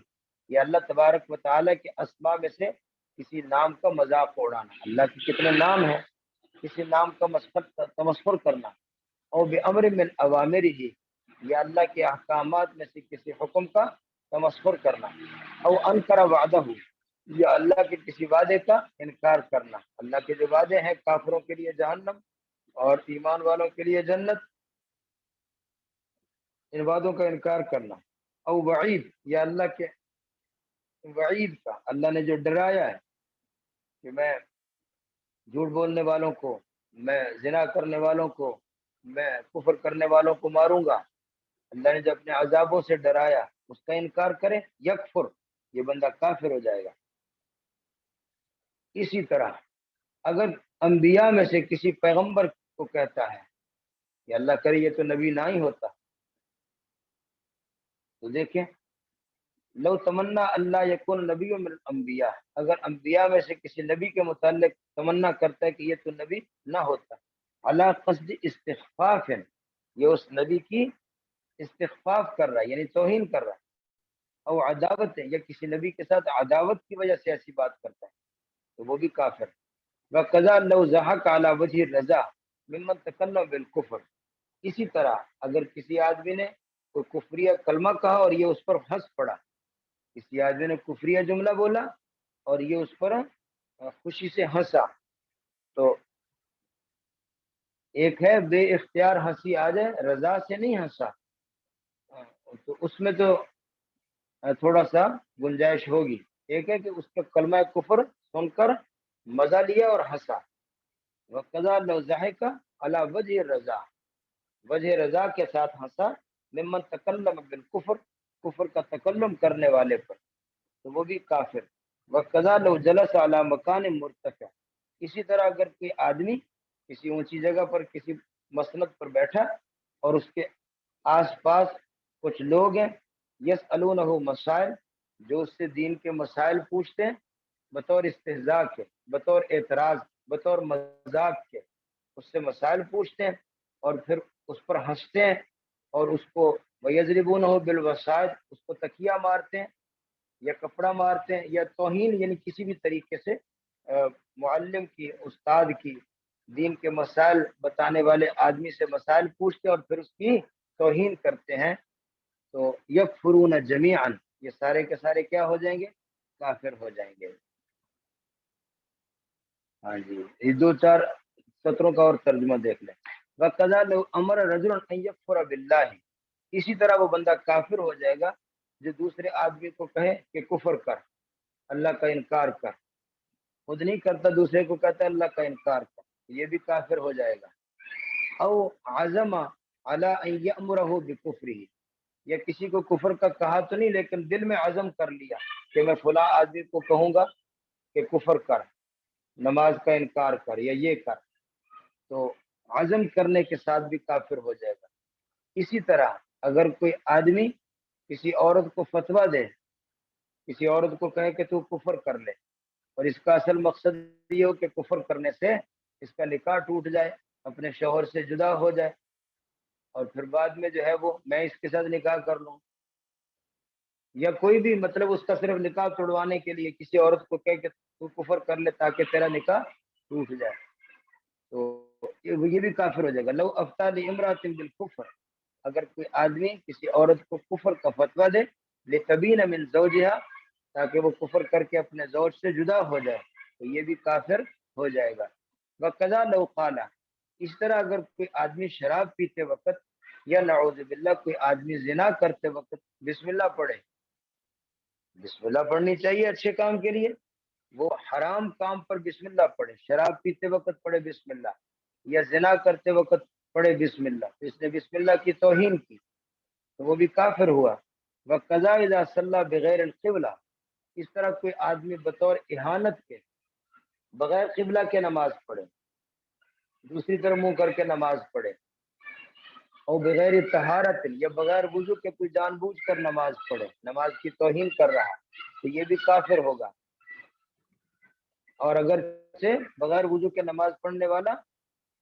یہ اللہ تبارک و تعالیٰ کے اسماء میں سے کسی نام کا مذاق اڑانا، اللہ کے کتنے نام ہیں، کسی نام کا تمسخر کرنا، اور بامر من اوامرہ، یا اللہ کے احکامات میں سے کسی حکم کا تمسخر کرنا، او انکر وعدہ، یا اللہ کے کسی وعدے کا انکار کرنا۔ اللہ کے جو وعدے ہیں کافروں کے لیے جہنم اور ایمان والوں کے لیے جنت، ان وعدوں کا انکار کرنا۔ او وعید، یا اللہ کے وعید کا، اللہ نے جو ڈرایا ہے کہ میں جھوٹ بولنے والوں کو، میں زنا کرنے والوں کو، میں کفر کرنے والوں کو ماروں گا، اللہ نے جو اپنے عذابوں سے ڈرایا اس کا انکار کرے، یکفر، یہ بندہ کافر ہو جائے گا۔ اسی طرح اگر انبیاء میں سے کسی پیغمبر کو کہتا ہے کہ اللہ کرے یہ تو نبی نہ ہی ہوتا، تو دیکھیں لو تمنا اللہ یکون نبی من الانبیاء، اگر انبیاء میں سے کسی نبی کے متعلق تمنا کرتا ہے کہ یہ تو نبی نہ ہوتا، علی قصد استخفاف، یہ اس نبی کی استخفاف کر رہا ہے یعنی توہین کر رہا ہے، او عداوت ہے، یا کسی نبی کے ساتھ عداوت کی وجہ سے ایسی بات کرتا ہے، تو وہ بھی کافر۔ وقضا لو ضحک علی وجہ الرضا ممن تکلم بالکفر، اسی طرح اگر کسی آدمی نے کوئی کفریہ کلمہ کہا اور یہ اس پر ہنس پڑا، کسی آدمی نے کفریہ جملہ بولا اور یہ اس پر خوشی سے ہنسا، تو ایک ہے بے اختیار ہنسی آ جائے، رضا سے نہیں ہنسا، تو اس میں تو تھوڑا سا گنجائش ہوگی۔ ایک ہے کہ اس کا کلمہ کفر سن کر مزہ لیا اور ہنسا، وقضا لو ضحک علی وجہ الرضا، وجہ رضا کے ساتھ ہنسا، ممن تکلم بالکفر، کفر کا تکلم کرنے والے پر، تو وہ بھی کافر۔ وقضا لو جلس علی مکان مرتفع، اسی طرح اگر کوئی آدمی کسی اونچی جگہ پر کسی مسند پر بیٹھا اور اس کے آس پاس کچھ لوگ ہیں، یسألونہ مسائل، جو اس سے دین کے مسائل پوچھتے ہیں، بطور استہزاء کے، بطور اعتراض، بطور مذاق کے اس سے مسائل پوچھتے ہیں اور پھر اس پر ہنستے ہیں اور اس کو وَيَضْرِبُونَهُ بِالْوَسَائِدِ، اس کو تکیہ مارتے ہیں یا کپڑا مارتے ہیں، یا توہین یعنی کسی بھی طریقے سے معلم کی، استاد کی، دین کے مسائل بتانے والے آدمی سے مسائل پوچھتے ہیں اور پھر اس کی توہین کرتے ہیں، تو یکفرون جمیعا، یہ سارے کے سارے کیا ہو جائیں گے؟ کافر ہو جائیں گے۔ ہاں جی، یہ دو چار سطروں کا اور ترجمہ دیکھ لیں۔ وَقَضَى لَوْ أَمَرَ رَجُلٌ أَن يَكْفُرَ بِاللَّهِ، اسی طرح وہ بندہ کافر ہو جائے گا جو دوسرے آدمی کو کہے کہ کفر کر، اللہ کا انکار کر، خود نہیں کرتا دوسرے کو کہتا ہے اللہ کا انکار کر، یہ بھی کافر ہو جائے گا۔ او عزم علی ان یأمرہ بکفرہ، یا کسی کو کفر کا کہا تو نہیں لیکن دل میں عزم کر لیا کہ میں فلاں آدمی کو کہوں گا کہ کفر کر، نماز کا انکار کر یا یہ کر، تو عزم کرنے کے ساتھ بھی کافر ہو جائے گا۔ اسی طرح اگر کوئی آدمی کسی عورت کو فتویٰ دے، کسی عورت کو کہے کہ تو کفر کر لے، اور اس کا اصل مقصد یہ ہو کہ کفر کرنے سے اس کا نکاح ٹوٹ جائے، اپنے شوہر سے جدا ہو جائے، اور پھر بعد میں جو ہے وہ میں اس کے ساتھ نکاح کر لوں، یا کوئی بھی مطلب اس کا صرف نکاح توڑوانے کے لیے کسی عورت کو کہے کہ تو کفر کر لے تاکہ تیرا نکاح ٹوٹ جائے، تو یہ بھی کافر ہو جائے گا۔ لو افتى لامرأة بالکفر، اگر کوئی آدمی کسی عورت کو کفر کا فتویٰ دے، لتبین من زوجها، تاکہ وہ کفر کر کے اپنے زوج سے جدا ہو جائے، تو یہ بھی کافر ہو جائے گا۔ وقضا لو قال، اس طرح اگر کوئی آدمی شراب پیتے وقت یا نعوذ باللہ کوئی آدمی زنا کرتے وقت بسم اللہ پڑھے، بسم اللہ پڑھنی چاہیے اچھے کام کے لیے، وہ حرام کام پر بسم اللہ پڑھے، شراب پیتے وقت پڑھے بسم اللہ، یا زنا کرتے وقت پڑھے بسم اللہ، تو اس نے بسم اللہ کی توہین کی، تو وہ بھی کافر ہوا۔ وقضا اذا صلی بغیر القبلہ، اس طرح کوئی آدمی بطور اہانت کے بغیر قبلہ کے نماز پڑھے، دوسری طرف منہ کر کے نماز پڑھے، اور بغیر طہارت، یا بغیر وضو کے کوئی جان بوجھ کر نماز پڑھے، نماز کی توہین کر رہا ہے، تو یہ بھی کافر ہوگا۔ اور اگر سے بغیر وضو کے نماز پڑھنے والا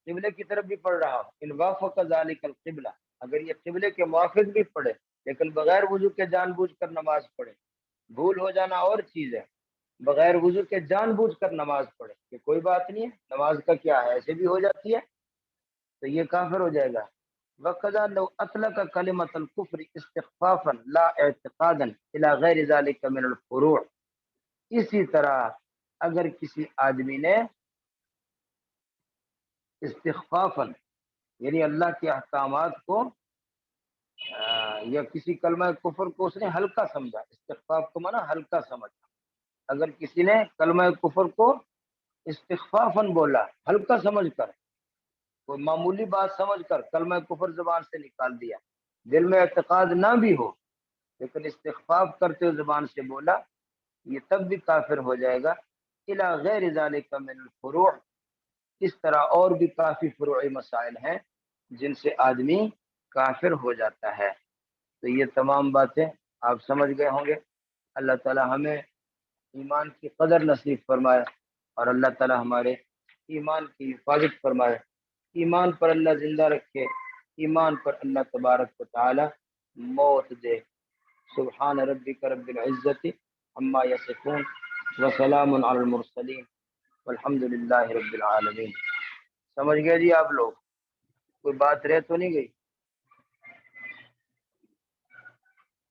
قبلے کی طرف بھی پڑھ رہا ہو، ان وافق ذلک القبلہ، اگر یہ قبلے کے موافق بھی پڑھے لیکن بغیر وضو کے جان بوجھ کر نماز پڑھے، بھول ہو جانا اور چیز ہے، بغیر وضو کے جان بوجھ کر نماز پڑھے کہ کوئی بات نہیں ہے، نماز کا کیا ہے، ایسے بھی ہو جاتی ہے، تو یہ کافر ہو جائے گا۔ وَكَذَا لَوْ أَطْلَقَ كَلِمَةَ الْكُفْرِ اسْتِخْفَافًا لَا اعْتِقَادًا إِلَى غَيْرِ ذَلِكَ مِنَ الْفُرُوعِ، اسی طرح اگر کسی آدمی نے استخفافاً یعنی اللہ کے احکامات کو یا کسی کلمہ کفر کو اس نے ہلکا سمجھا، استخفاف کو مانا ہلکا سمجھا، اگر کسی نے کلمہ کفر کو استخفافاً بولا، ہلکا سمجھ کر، کوئی معمولی بات سمجھ کر کلمہ کفر زبان سے نکال دیا، دل میں اعتقاد نہ بھی ہو لیکن استخفاف کرتے ہوئے زبان سے بولا، یہ تب بھی کافر ہو جائے گا۔ الی غیر ذالک من الفروع، اس طرح اور بھی کافی فروعی مسائل ہیں جن سے آدمی کافر ہو جاتا ہے۔ تو یہ تمام باتیں آپ سمجھ گئے ہوں گے۔ اللہ تعالی ہمیں ایمان کی قدر نصیب فرمائے اور اللہ تعالی ہمارے ایمان کی حفاظت فرمائے، ایمان پر اللہ زندہ رکھے، ایمان پر اللہ تبارک و تعالی موت دے۔ سبحان ربک رب العزت عما یصفون وسلام علی المرسلین والحمد للہ رب العالمین۔ سمجھ گئے جی آپ لوگ؟ کوئی بات رہ تو نہیں گئی؟